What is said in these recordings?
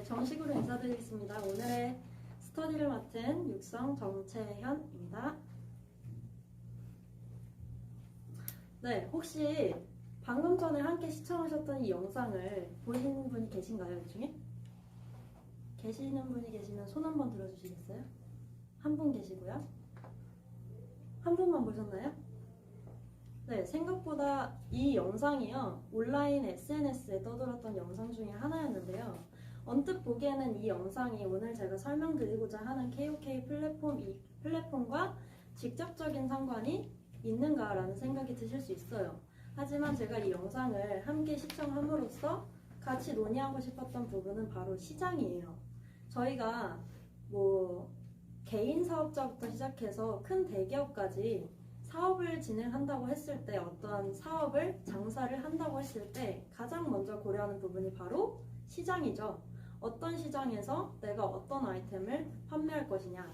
정식으로 인사드리겠습니다. 오늘의 스터디를 맡은 육성 정채현입니다. 네, 혹시 방금 전에 함께 시청하셨던 이 영상을 보신 분이 계신가요? 이 중에? 계시는 분이 계시면 손 한번 들어주시겠어요? 한 분 계시고요. 한 분만 보셨나요? 네, 생각보다 이 영상이요, 온라인 SNS에 떠돌았던 영상 중에 하나였는데요. 언뜻 보기에는 이 영상이 오늘 제가 설명드리고자 하는 KOK 플랫폼과 직접적인 상관이 있는가라는 생각이 드실 수 있어요. 하지만 제가 이 영상을 함께 시청함으로써 같이 논의하고 싶었던 부분은 바로 시장이에요. 저희가 개인 사업자부터 시작해서 큰 대기업까지 사업을 진행한다고 했을 때, 어떠한 사업을 장사를 한다고 했을 때 가장 먼저 고려하는 부분이 바로 시장이죠. 어떤 시장에서 내가 어떤 아이템을 판매할 것이냐,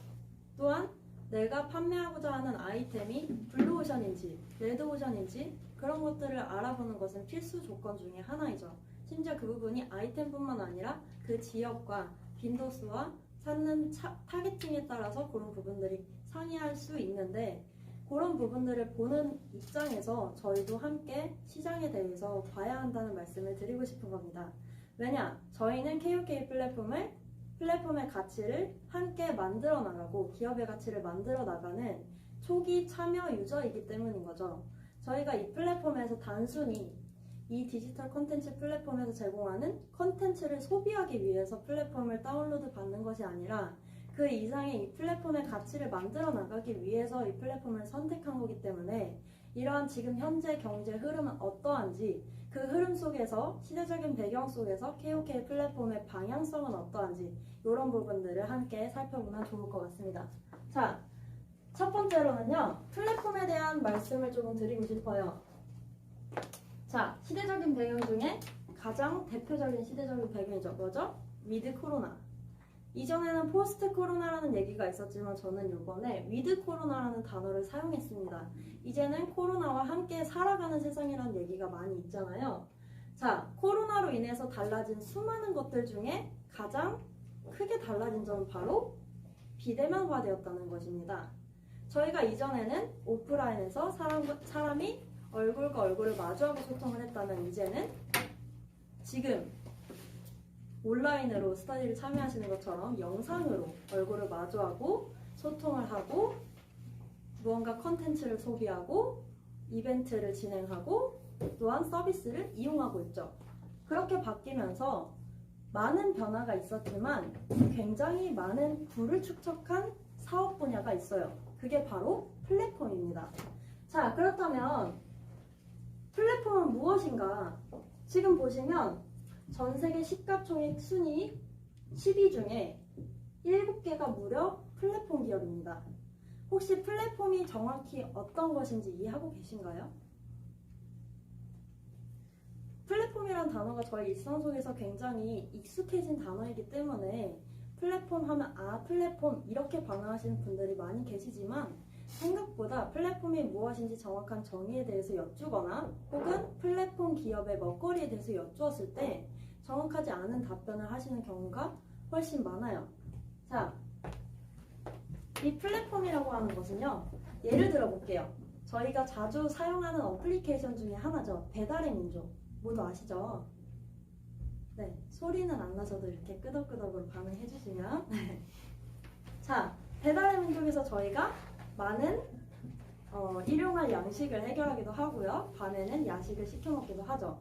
또한 내가 판매하고자 하는 아이템이 블루오션인지 레드오션인지 그런 것들을 알아보는 것은 필수 조건 중에 하나이죠. 심지어 그 부분이 아이템뿐만 아니라 그 지역과 빈도수와 찾는 타겟팅에 따라서 그런 부분들이 상이할 수 있는데, 그런 부분들을 보는 입장에서 저희도 함께 시장에 대해서 봐야 한다는 말씀을 드리고 싶은 겁니다. 왜냐? 저희는 KOK 플랫폼의 가치를 함께 만들어 나가고 기업의 가치를 만들어 나가는 초기 참여 유저이기 때문인 거죠. 저희가 이 플랫폼에서 단순히 이 디지털 콘텐츠 플랫폼에서 제공하는 콘텐츠를 소비하기 위해서 플랫폼을 다운로드 받는 것이 아니라 그 이상의 이 플랫폼의 가치를 만들어 나가기 위해서 이 플랫폼을 선택한 거기 때문에, 이러한 지금 현재 경제 흐름은 어떠한지, 그 흐름 속에서 시대적인 배경 속에서 KOK 플랫폼의 방향성은 어떠한지, 이런 부분들을 함께 살펴보면 좋을 것 같습니다. 자, 첫 번째로는요, 플랫폼에 대한 말씀을 조금 드리고 싶어요. 자, 시대적인 배경 중에 가장 대표적인 시대적인 배경이죠. 뭐죠? 위드 코로나. 이전에는 포스트 코로나라는 얘기가 있었지만 저는 이번에 위드 코로나라는 단어를 사용했습니다. 이제는 코로나와 함께 살아가는 세상이라는 얘기가 많이 있잖아요. 자, 코로나로 인해서 달라진 수많은 것들 중에 가장 크게 달라진 점은 바로 비대면화되었다는 것입니다. 저희가 이전에는 오프라인에서 사람이 얼굴과 얼굴을 마주하고 소통을 했다면, 이제는 지금 온라인으로 스터디를 참여하시는 것처럼 영상으로 얼굴을 마주하고 소통을 하고 무언가 컨텐츠를 소비하고 이벤트를 진행하고 또한 서비스를 이용하고 있죠. 그렇게 바뀌면서 많은 변화가 있었지만 굉장히 많은 부를 축적한 사업 분야가 있어요. 그게 바로 플랫폼입니다. 자, 그렇다면 플랫폼은 무엇인가? 지금 보시면 전 세계 시가총액 순위 10위 중에 7개가 무려 플랫폼 기업입니다. 혹시 플랫폼이 정확히 어떤 것인지 이해하고 계신가요? 플랫폼이란 단어가 저희 일상 속에서 굉장히 익숙해진 단어이기 때문에 플랫폼 하면 플랫폼 이렇게 반응하시는 분들이 많이 계시지만, 생각보다 플랫폼이 무엇인지 정확한 정의에 대해서 여쭈거나 혹은 플랫폼 기업의 먹거리에 대해서 여쭈었을 때 정확하지 않은 답변을 하시는 경우가 훨씬 많아요. 자, 이 플랫폼이라고 하는 것은요, 예를 들어 볼게요. 저희가 자주 사용하는 어플리케이션 중에 하나죠. 배달의 민족. 모두 아시죠? 네, 소리는 안 나셔도 이렇게 끄덕끄덕으로 반응해 주시면. 자, 배달의 민족에서 저희가 많은 일용할 양식을 해결하기도 하고요. 밤에는 야식을 시켜 먹기도 하죠.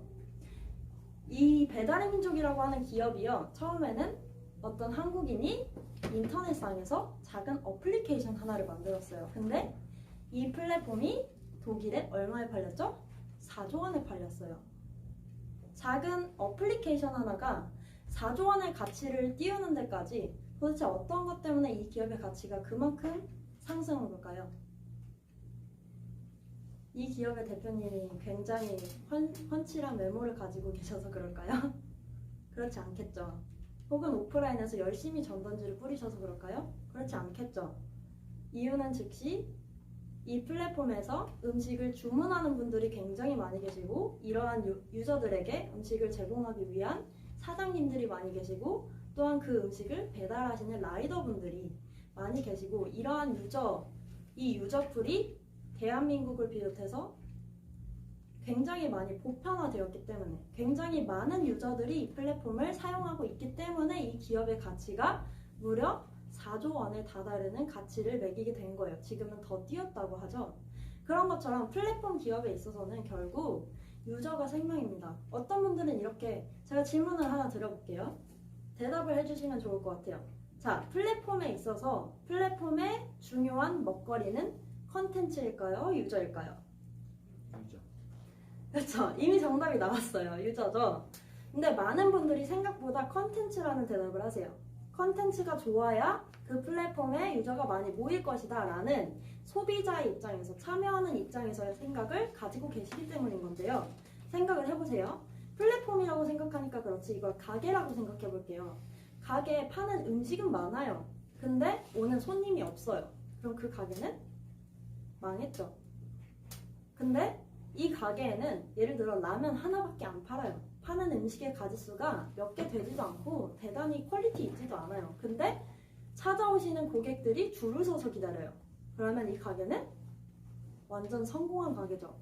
이 배달의 민족이라고 하는 기업이요, 처음에는 어떤 한국인이 인터넷상에서 작은 어플리케이션 하나를 만들었어요. 근데 이 플랫폼이 독일에 얼마에 팔렸죠? 4조 원에 팔렸어요. 작은 어플리케이션 하나가 4조 원의 가치를 띄우는 데까지 도대체 어떤 것 때문에 이 기업의 가치가 그만큼 상승한 걸까요? 이 기업의 대표님이 굉장히 훤칠한 메모를 가지고 계셔서 그럴까요? 그렇지 않겠죠. 혹은 오프라인에서 열심히 전단지를 뿌리셔서 그럴까요? 그렇지 않겠죠. 이유는 즉시 이 플랫폼에서 음식을 주문하는 분들이 굉장히 많이 계시고, 이러한 유저들에게 음식을 제공하기 위한 사장님들이 많이 계시고, 또한 그 음식을 배달하시는 라이더분들이 많이 계시고 이러한 이 유저풀이 대한민국을 비롯해서 굉장히 많이 보편화되었기 때문에 굉장히 많은 유저들이 이 플랫폼을 사용하고 있기 때문에 이 기업의 가치가 무려 4조 원에 다다르는 가치를 매기게 된 거예요. 지금은 더 뛰었다고 하죠. 그런 것처럼 플랫폼 기업에 있어서는 결국 유저가 생명입니다. 어떤 분들은 이렇게 제가 질문을 하나 드려볼게요. 대답을 해주시면 좋을 것 같아요. 자, 플랫폼에 있어서 플랫폼의 중요한 먹거리는 컨텐츠일까요? 유저일까요? 유저. 그렇죠. 이미 정답이 나왔어요. 유저죠. 근데 많은 분들이 생각보다 컨텐츠라는 대답을 하세요. 컨텐츠가 좋아야 그 플랫폼에 유저가 많이 모일 것이다 라는 소비자의 입장에서 참여하는 입장에서의 생각을 가지고 계시기 때문인 건데요. 생각을 해보세요. 플랫폼이라고 생각하니까 그렇지 이걸 가게라고 생각해 볼게요. 가게에 파는 음식은 많아요. 근데 오는 손님이 없어요. 그럼 그 가게는 망했죠. 근데 이 가게에는 예를 들어 라면 하나밖에 안 팔아요. 파는 음식의 가짓수가 몇 개 되지도 않고 대단히 퀄리티 있지도 않아요. 근데 찾아오시는 고객들이 줄을 서서 기다려요. 그러면 이 가게는 완전 성공한 가게죠.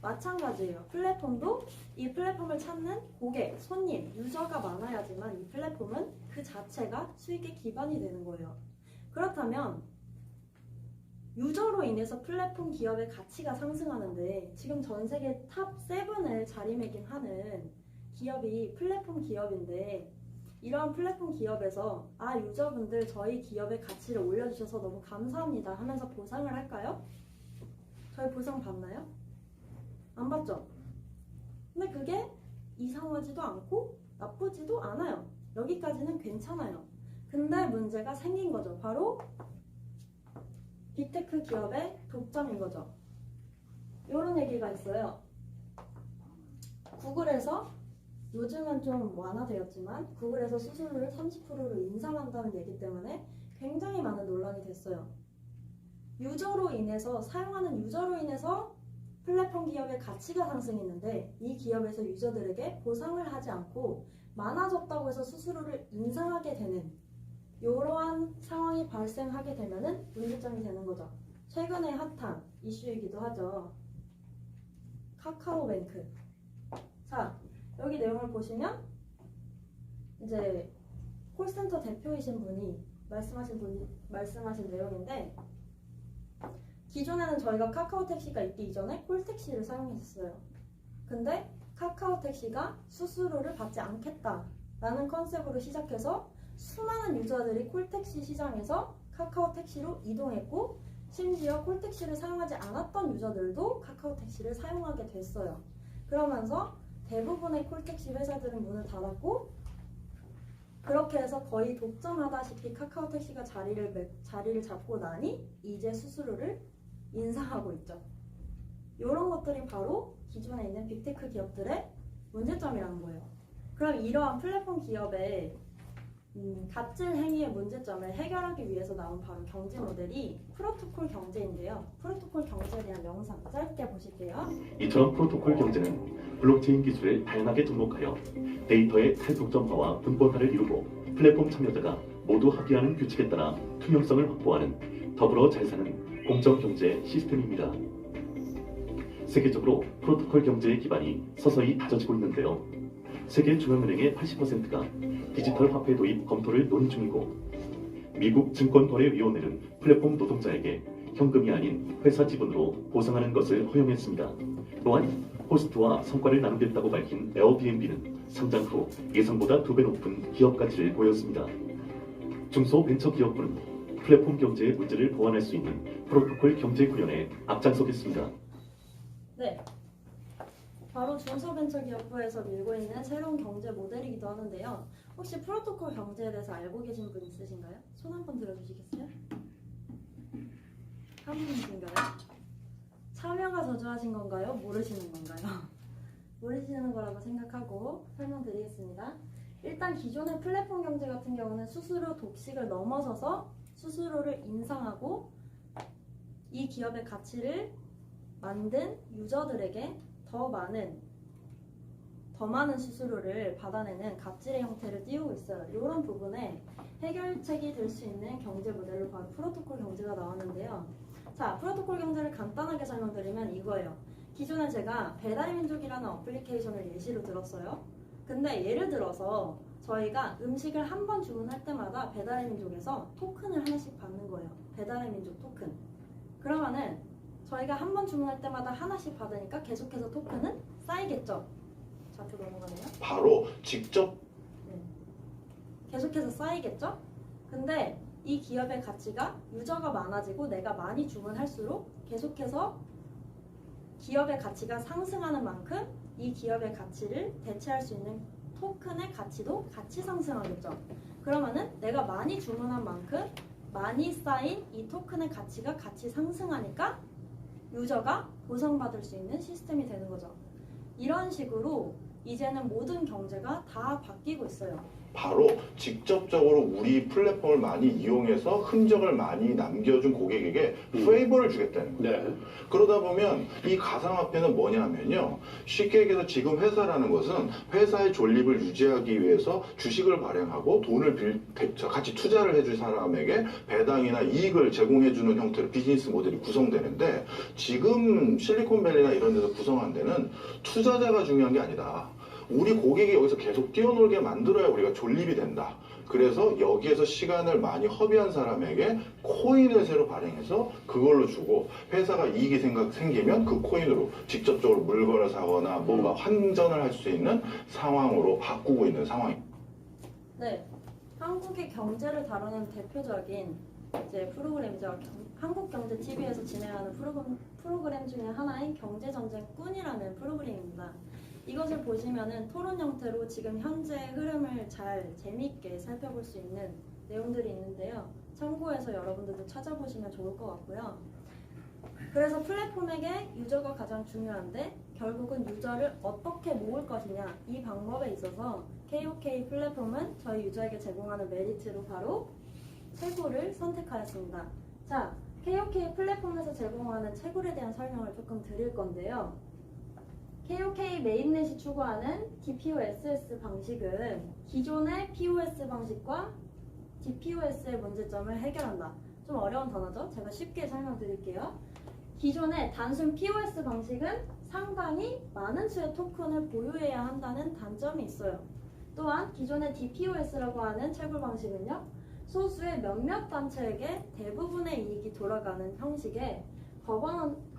마찬가지예요. 플랫폼도 이 플랫폼을 찾는 고객, 손님, 유저가 많아야지만 이 플랫폼은 그 자체가 수익의 기반이 되는 거예요. 그렇다면 유저로 인해서 플랫폼 기업의 가치가 상승하는데 지금 전 세계 탑 7을 자리매김하는 기업이 플랫폼 기업인데 이러한 플랫폼 기업에서 유저분들 저희 기업의 가치를 올려주셔서 너무 감사합니다 하면서 보상을 할까요? 저희 보상 받나요? 안 받죠? 근데 그게 이상하지도 않고 나쁘지도 않아요. 여기까지는 괜찮아요. 근데 문제가 생긴 거죠. 바로 빅테크 기업의 독점인 거죠. 이런 얘기가 있어요. 구글에서 요즘은 좀 완화되었지만 구글에서 수수료를 30%로 인상한다는 얘기 때문에 굉장히 많은 논란이 됐어요. 유저로 인해서 사용하는 유저로 인해서 플랫폼 기업의 가치가 상승했는데 이 기업에서 유저들에게 보상을 하지 않고 많아졌다고 해서 수수료를 인상하게 되는 이러한 상황이 발생하게 되면은 문제점이 되는 거죠. 최근에 핫한 이슈이기도 하죠. 카카오뱅크. 자, 여기 내용을 보시면 이제 콜센터 대표이신 분이 말씀하신 내용인데 기존에는 저희가 카카오 택시가 있기 이전에 콜택시를 사용했었어요. 근데 카카오 택시가 수수료를 받지 않겠다라는 컨셉으로 시작해서 수많은 유저들이 콜택시 시장에서 카카오 택시로 이동했고 심지어 콜택시를 사용하지 않았던 유저들도 카카오 택시를 사용하게 됐어요. 그러면서 대부분의 콜택시 회사들은 문을 닫았고 그렇게 해서 거의 독점하다시피 카카오 택시가 자리를 잡고 나니 이제 수수료를 인상하고 있죠. 이런 것들이 바로 기존에 있는 빅테크 기업들의 문제점이라는 거예요. 그럼 이러한 플랫폼 기업의 갑질 행위의 문제점을 해결하기 위해서 나온 바로 경제 모델이 프로토콜 경제인데요. 프로토콜 경제에 대한 영상 짧게 보실게요. 이처럼 프로토콜 경제는 블록체인 기술을 다양하게 접목하여 데이터의 탈독점화와 분본화를 이루고 플랫폼 참여자가 모두 합의하는 규칙에 따라 투명성을 확보하는 더불어 잘 사는 공정 경제 시스템입니다. 세계적으로 프로토콜 경제의 기반이 서서히 다져지고 있는데요. 세계 중앙은행의 80%가 디지털 화폐 도입 검토를 논의 중이고 미국 증권거래위원회는 플랫폼 노동자에게 현금이 아닌 회사 지분으로 보상하는 것을 허용했습니다. 또한 호스트와 성과를 나누겠다고 밝힌 에어비앤비는 상장 후 예상보다 2배 높은 기업 가치를 보였습니다. 중소벤처기업부는 플랫폼 경제의 문제를 보완할 수 있는 프로토콜 경제 구현에 앞장서겠습니다. 네, 바로 중소벤처기업부에서 밀고 있는 새로운 경제 모델이기도 하는데요. 혹시 프로토콜 경제에 대해서 알고 계신 분 있으신가요? 손 한번 들어주시겠어요? 한 분이신가요? 참여가 저조하신 건가요? 모르시는 건가요? 모르시는 거라고 생각하고 설명드리겠습니다. 일단 기존의 플랫폼 경제 같은 경우는 수수료 독식을 넘어서서 수수료를 인상하고 이 기업의 가치를 만든 유저들에게 더 더 많은 수수료를 받아내는 갑질의 형태를 띄우고 있어요. 이런 부분에 해결책이 될 수 있는 경제 모델로 바로 프로토콜 경제가 나왔는데요. 자, 프로토콜 경제를 간단하게 설명드리면 이거예요. 기존에 제가 배달의 민족이라는 어플리케이션을 예시로 들었어요. 근데 예를 들어서 저희가 음식을 한 번 주문할 때마다 배달의 민족에서 토큰을 하나씩 받는 거예요. 배달의 민족 토큰. 그러면은 저희가 한 번 주문할 때마다 하나씩 받으니까 계속해서 토큰은 쌓이겠죠. 좌표 넘어가네요. 바로 직접 계속해서 쌓이겠죠? 근데 이 기업의 가치가 유저가 많아지고 내가 많이 주문할수록 계속해서 기업의 가치가 상승하는 만큼 이 기업의 가치를 대체할 수 있는 토큰의 가치도 같이 상승하겠죠. 그러면은 내가 많이 주문한 만큼 많이 쌓인 이 토큰의 가치가 같이 상승하니까 유저가 보상받을 수 있는 시스템이 되는 거죠. 이런 식으로 이제는 모든 경제가 다 바뀌고 있어요. 바로 직접적으로 우리 플랫폼을 많이 이용해서 흔적을 많이 남겨준 고객에게 페이버를 주겠다는 거예요. 네. 그러다 보면 이 가상화폐는 뭐냐면요. 쉽게 얘기해서 지금 회사라는 것은 회사의 존립을 유지하기 위해서 주식을 발행하고 돈을 같이 투자를 해줄 사람에게 배당이나 이익을 제공해주는 형태로 비즈니스 모델이 구성되는데 지금 실리콘밸리나 이런 데서 구성한 데는 투자자가 중요한 게 아니다. 우리 고객이 여기서 계속 뛰어놀게 만들어야 우리가 존립이 된다. 그래서 여기에서 시간을 많이 허비한 사람에게 코인을 새로 발행해서 그걸로 주고 회사가 이익이 생기면 그 코인으로 직접적으로 물건을 사거나 뭔가 환전을 할 수 있는 상황으로 바꾸고 있는 상황입니다. 네, 한국의 경제를 다루는 대표적인 이제 프로그램이죠. 한국경제TV에서 진행하는 프로그램 중에 하나인 경제전쟁꾼이라는 프로그램입니다. 이것을 보시면은 토론 형태로 지금 현재 흐름을 잘 재미있게 살펴볼 수 있는 내용들이 있는데요. 참고해서 여러분들도 찾아보시면 좋을 것 같고요. 그래서 플랫폼에게 유저가 가장 중요한데 결국은 유저를 어떻게 모을 것이냐 이 방법에 있어서 KOK 플랫폼은 저희 유저에게 제공하는 메리트로 바로 채굴을 선택하였습니다. 자, KOK 플랫폼에서 제공하는 채굴에 대한 설명을 조금 드릴 건데요. KOK 메인넷이 추구하는 DPoSS 방식은 기존의 POS 방식과 DPoS의 문제점을 해결한다. 좀 어려운 단어죠? 제가 쉽게 설명드릴게요. 기존의 단순 POS 방식은 상당히 많은 수의 토큰을 보유해야 한다는 단점이 있어요. 또한 기존의 DPoS라고 하는 채굴 방식은요. 소수의 몇몇 단체에게 대부분의 이익이 돌아가는 형식의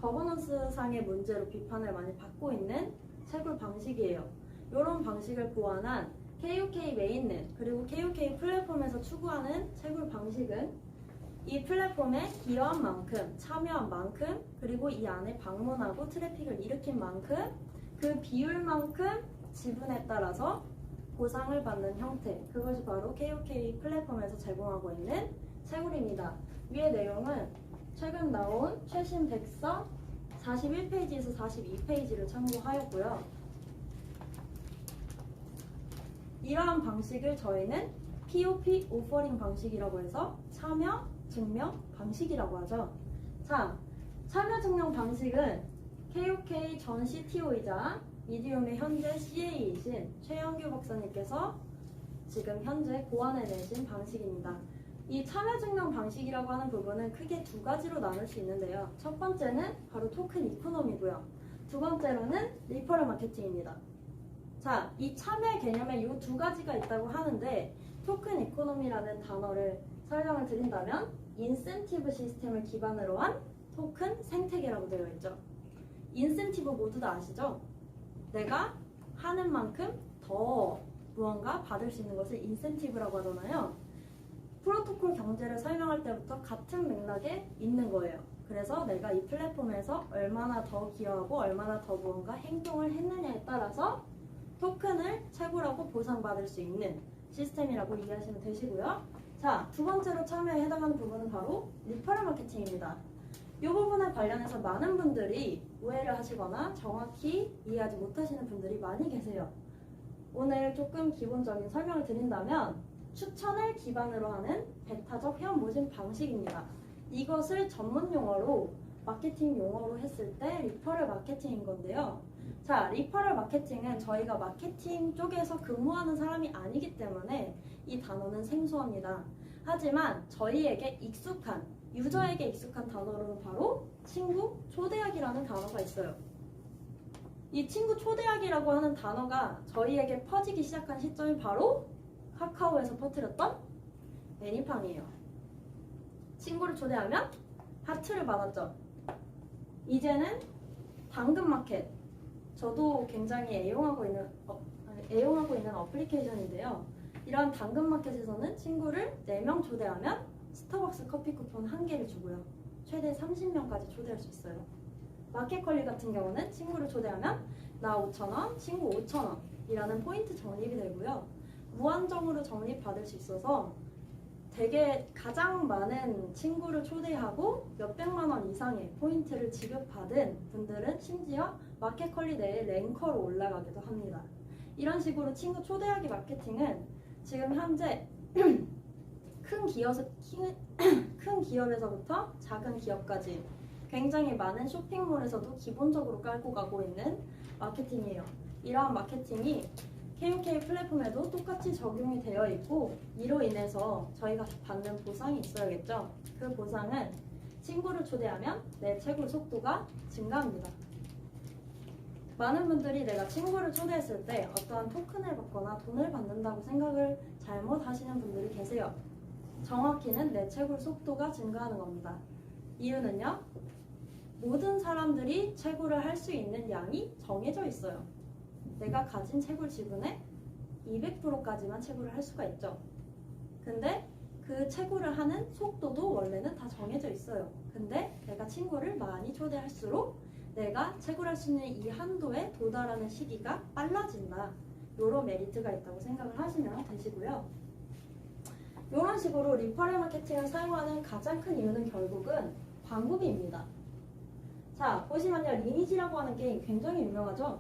거버넌스상의 문제로 비판을 많이 받고 있는 채굴 방식이에요. 이런 방식을 보완한 KOK 메인넷 그리고 KOK 플랫폼에서 추구하는 채굴 방식은 이 플랫폼에 기여한 만큼, 참여한 만큼, 그리고 이 안에 방문하고 트래픽을 일으킨 만큼 그 비율만큼 지분에 따라서 보상을 받는 형태, 그것이 바로 KOK 플랫폼에서 제공하고 있는 채굴입니다. 위의 내용은 최근 나온 최신 백서 41페이지에서 42페이지를 참고하였고요. 이러한 방식을 저희는 POP 오퍼링 방식이라고 해서 참여 증명 방식이라고 하죠. 자, 참여 증명 방식은 KOK 전 CTO이자 미디움의 현재 CA이신 최영규 박사님께서 지금 현재 고안해내신 방식입니다. 이 참여 증명 방식이라고 하는 부분은 크게 두 가지로 나눌 수 있는데요. 첫 번째는 바로 토큰 이코노미고요. 두 번째로는 리퍼럴 마케팅입니다. 자, 이 참여 개념에 이 두 가지가 있다고 하는데 토큰 이코노미라는 단어를 설명을 드린다면 인센티브 시스템을 기반으로 한 토큰 생태계라고 되어 있죠. 인센티브 모두 다 아시죠? 내가 하는 만큼 더 무언가 받을 수 있는 것을 인센티브라고 하잖아요. 프로토콜 경제를 설명할 때부터 같은 맥락에 있는 거예요. 그래서 내가 이 플랫폼에서 얼마나 더 기여하고 얼마나 더 무언가 행동을 했느냐에 따라서 토큰을 채굴하고 보상받을 수 있는 시스템이라고 이해하시면 되시고요. 자, 두 번째로 참여에 해당하는 부분은 바로 리퍼럴 마케팅입니다. 이 부분에 관련해서 많은 분들이 오해를 하시거나 정확히 이해하지 못하시는 분들이 많이 계세요. 오늘 조금 기본적인 설명을 드린다면 추천을 기반으로 하는 배타적 회원 모집 방식입니다. 이것을 전문 용어로 마케팅 용어로 했을 때 리퍼럴 마케팅인 건데요. 자, 리퍼럴 마케팅은 저희가 마케팅 쪽에서 근무하는 사람이 아니기 때문에 이 단어는 생소합니다. 하지만 저희에게 익숙한, 유저에게 익숙한 단어로는 바로 친구 초대하기라는 단어가 있어요. 이 친구 초대하기라고 하는 단어가 저희에게 퍼지기 시작한 시점이 바로 카카오에서 퍼뜨렸던 애니팡이에요. 친구를 초대하면 하트를 받았죠. 이제는 당근마켓, 저도 굉장히 애용하고 있는 어플리케이션인데요. 이런 당근마켓에서는 친구를 4명 초대하면 스타벅스 커피 쿠폰 1개를 주고요. 최대 30명까지 초대할 수 있어요. 마켓컬리 같은 경우는 친구를 초대하면 나 5,000원, 친구 5,000원이라는 포인트 적립이 되고요. 무한정으로 적립받을 수 있어서 되게 가장 많은 친구를 초대하고 몇백만 원 이상의 포인트를 지급받은 분들은 심지어 마켓컬리 내에 랭커로 올라가기도 합니다. 이런 식으로 친구 초대하기 마케팅은 지금 현재 큰 기업에서부터 작은 기업까지 굉장히 많은 쇼핑몰에서도 기본적으로 깔고 가고 있는 마케팅이에요. 이러한 마케팅이 KOK 플랫폼에도 똑같이 적용이 되어 있고, 이로 인해서 저희가 받는 보상이 있어야겠죠. 그 보상은 친구를 초대하면 내 채굴 속도가 증가합니다. 많은 분들이 내가 친구를 초대했을 때 어떠한 토큰을 받거나 돈을 받는다고 생각을 잘못 하시는 분들이 계세요. 정확히는 내 채굴 속도가 증가하는 겁니다. 이유는요, 모든 사람들이 채굴을 할 수 있는 양이 정해져 있어요. 내가 가진 채굴 지분의 200%까지만 채굴을 할 수가 있죠. 근데 그 채굴을 하는 속도도 원래는 다 정해져 있어요. 근데 내가 친구를 많이 초대할수록 내가 채굴할 수 있는 이 한도에 도달하는 시기가 빨라진다. 이런 메리트가 있다고 생각을 하시면 되시고요. 이런 식으로 리퍼럴 마케팅을 사용하는 가장 큰 이유는 결국은 광고비입니다. 자, 보시면요, 리니지라고 하는 게임 굉장히 유명하죠?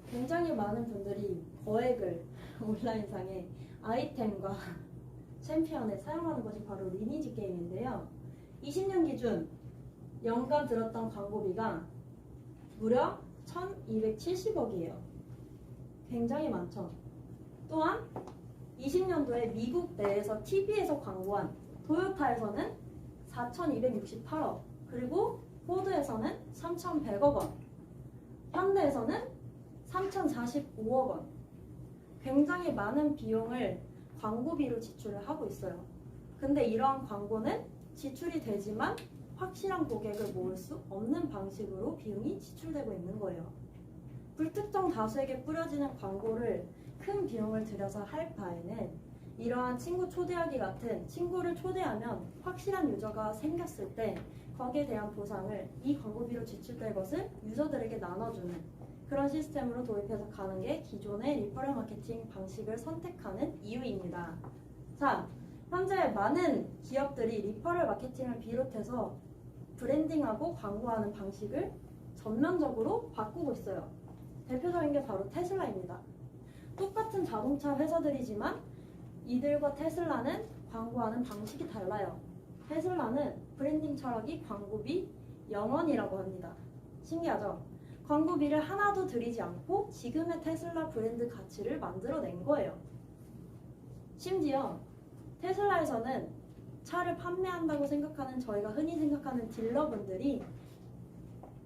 굉장히 많은 분들이 거액을 온라인상에 아이템과 챔피언에 사용하는 것이 바로 리니지 게임인데요. 20년 기준 연간 들었던 광고비가 무려 1270억이에요. 굉장히 많죠. 또한 20년도에 미국 내에서 TV에서 광고한 토요타에서는 4268억, 그리고 포드에서는 3100억 원, 현대에서는 3045억 원. 굉장히 많은 비용을 광고비로 지출을 하고 있어요. 근데 이러한 광고는 지출이 되지만 확실한 고객을 모을 수 없는 방식으로 비용이 지출되고 있는 거예요. 불특정 다수에게 뿌려지는 광고를 큰 비용을 들여서 할 바에는 이러한 친구 초대하기 같은, 친구를 초대하면 확실한 유저가 생겼을 때 거기에 대한 보상을 이 광고비로 지출될 것을 유저들에게 나눠주는 그런 시스템으로 도입해서 가는 게 기존의 리퍼럴 마케팅 방식을 선택하는 이유입니다. 자, 현재 많은 기업들이 리퍼럴 마케팅을 비롯해서 브랜딩하고 광고하는 방식을 전면적으로 바꾸고 있어요. 대표적인 게 바로 테슬라입니다. 똑같은 자동차 회사들이지만 이들과 테슬라는 광고하는 방식이 달라요. 테슬라는 브랜딩 철학이 광고비 0원이라고 합니다. 신기하죠? 광고비를 하나도 들이지 않고 지금의 테슬라 브랜드 가치를 만들어낸 거예요. 심지어 테슬라에서는 차를 판매한다고 생각하는, 저희가 흔히 생각하는 딜러분들이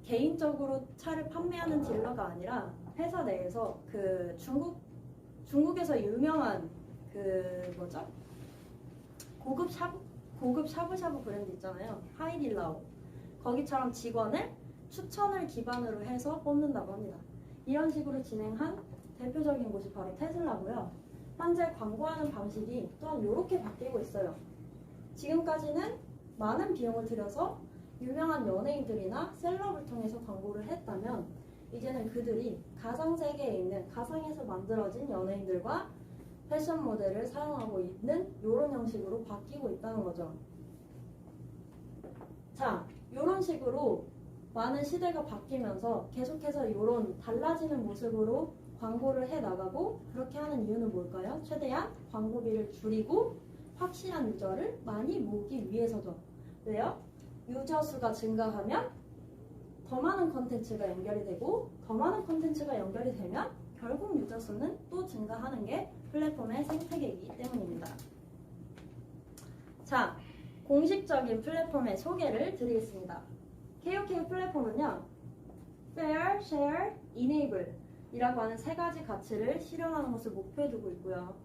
개인적으로 차를 판매하는 딜러가 아니라 회사 내에서 그 중국에서 유명한 그 뭐죠? 고급 샤브샤브 브랜드 있잖아요. 하이딜라오. 거기처럼 직원을 추천을 기반으로 해서 뽑는다고 합니다. 이런 식으로 진행한 대표적인 곳이 바로 테슬라고요. 현재 광고하는 방식이 또한 이렇게 바뀌고 있어요. 지금까지는 많은 비용을 들여서 유명한 연예인들이나 셀럽을 통해서 광고를 했다면, 이제는 그들이 가상세계에 있는, 가상에서 만들어진 연예인들과 패션 모델을 사용하고 있는 이런 형식으로 바뀌고 있다는 거죠. 자, 이런 식으로 많은 시대가 바뀌면서 계속해서 이런 달라지는 모습으로 광고를 해나가고, 그렇게 하는 이유는 뭘까요? 최대한 광고비를 줄이고 확실한 유저를 많이 모으기 위해서죠. 왜요? 유저 수가 증가하면 더 많은 컨텐츠가 연결이 되고 더 많은 컨텐츠가 연결이 되면 결국 유저 수는 또 증가하는 게 플랫폼의 생태계이기 때문입니다. 자, 공식적인 플랫폼의 소개를 드리겠습니다. KOK 플랫폼은요, Fair, Share, Enable 이라고 하는 세 가지 가치를 실현하는 것을 목표에 두고 있고요.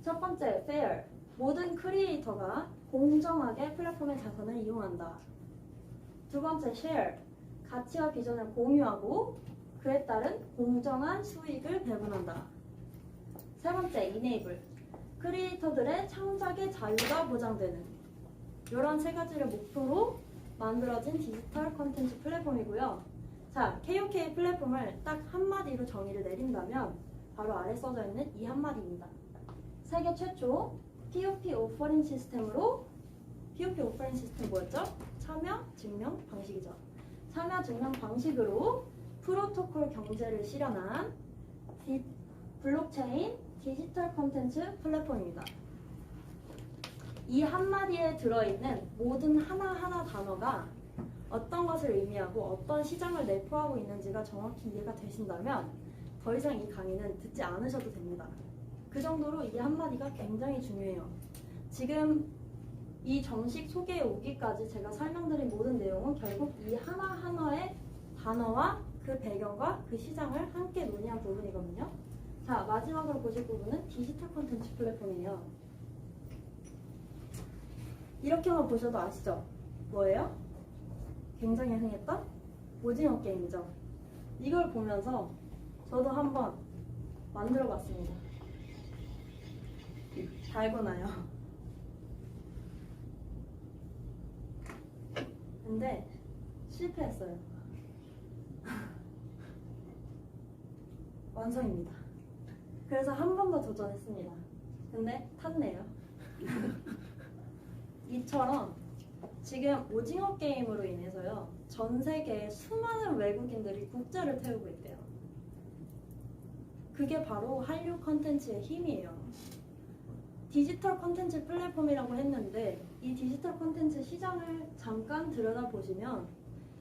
첫 번째, Fair. 모든 크리에이터가 공정하게 플랫폼의 자산을 이용한다. 두 번째, Share. 가치와 비전을 공유하고 그에 따른 공정한 수익을 배분한다. 세 번째, Enable. 크리에이터들의 창작의 자유가 보장되는 이런 세 가지를 목표로 만들어진 디지털 콘텐츠 플랫폼이고요. 자, KOK 플랫폼을 딱 한마디로 정의를 내린다면 바로 아래 써져 있는 이 한마디입니다. 세계 최초 POP 오퍼링 시스템으로, POP 오퍼링 시스템 뭐였죠? 참여 증명 방식이죠. 참여 증명 방식으로 프로토콜 경제를 실현한 블록체인 디지털 콘텐츠 플랫폼입니다. 이 한마디에 들어있는 모든 하나하나 단어가 어떤 것을 의미하고 어떤 시장을 내포하고 있는지가 정확히 이해가 되신다면 더 이상 이 강의는 듣지 않으셔도 됩니다. 그 정도로 이 한마디가 굉장히 중요해요. 지금 이 정식 소개에 오기까지 제가 설명드린 모든 내용은 결국 이 하나하나의 단어와 그 배경과 그 시장을 함께 논의한 부분이거든요. 자, 마지막으로 보실 부분은 디지털 콘텐츠 플랫폼이에요. 이렇게만 보셔도 아시죠? 뭐예요? 굉장히 흥했던 오징어 게임이죠. 이걸 보면서 저도 한번 만들어 봤습니다. 달고나요. 근데 실패했어요. 완성입니다. 그래서 한 번 더 도전했습니다. 근데 탔네요. 이처럼 지금 오징어 게임으로 인해서요, 전 세계에 수많은 외국인들이 국자를 태우고 있대요. 그게 바로 한류 컨텐츠의 힘이에요. 디지털 컨텐츠 플랫폼이라고 했는데 이 디지털 컨텐츠 시장을 잠깐 들여다보시면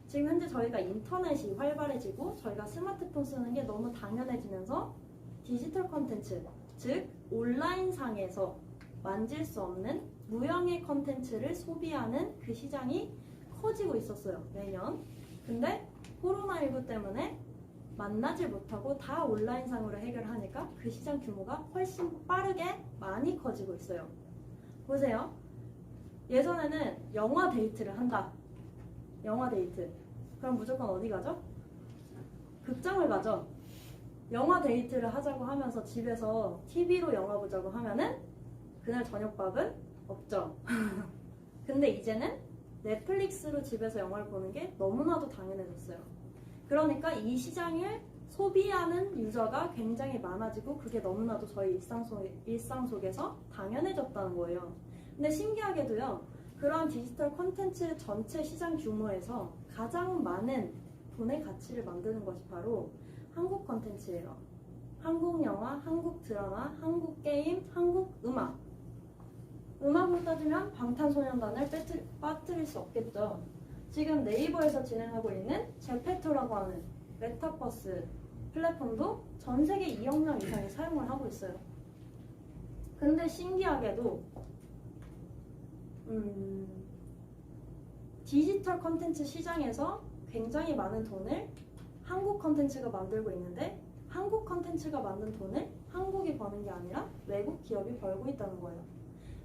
지금 현재 저희가 인터넷이 활발해지고 저희가 스마트폰 쓰는 게 너무 당연해지면서 디지털 컨텐츠, 즉 온라인상에서 만질 수 없는 무형의 컨텐츠를 소비하는 그 시장이 커지고 있었어요, 매년. 근데 코로나19 때문에 만나질 못하고 다 온라인상으로 해결하니까 그 시장 규모가 훨씬 빠르게 많이 커지고 있어요. 보세요. 예전에는 영화 데이트를 한다. 영화 데이트. 그럼 무조건 어디 가죠? 극장을 가죠. 영화 데이트를 하자고 하면서 집에서 TV로 영화 보자고 하면은 그날 저녁밥은 없죠. 근데 이제는 넷플릭스로 집에서 영화를 보는 게 너무나도 당연해졌어요. 그러니까 이 시장을 소비하는 유저가 굉장히 많아지고 그게 너무나도 저희 일상 속에서 당연해졌다는 거예요. 근데 신기하게도요, 그런 디지털 콘텐츠 전체 시장 규모에서 가장 많은 돈의 가치를 만드는 것이 바로 한국 콘텐츠예요. 한국 영화, 한국 드라마, 한국 게임, 한국 음악. 음악으로 따지면 방탄소년단을 빠뜨릴 수 없겠죠. 지금 네이버에서 진행하고 있는 제페토라고 하는 메타버스 플랫폼도 전 세계 2억 명 이상이 사용을 하고 있어요. 근데 신기하게도 디지털 컨텐츠 시장에서 굉장히 많은 돈을 한국 컨텐츠가 만들고 있는데 한국 컨텐츠가 만든 돈을 한국이 버는 게 아니라 외국 기업이 벌고 있다는 거예요.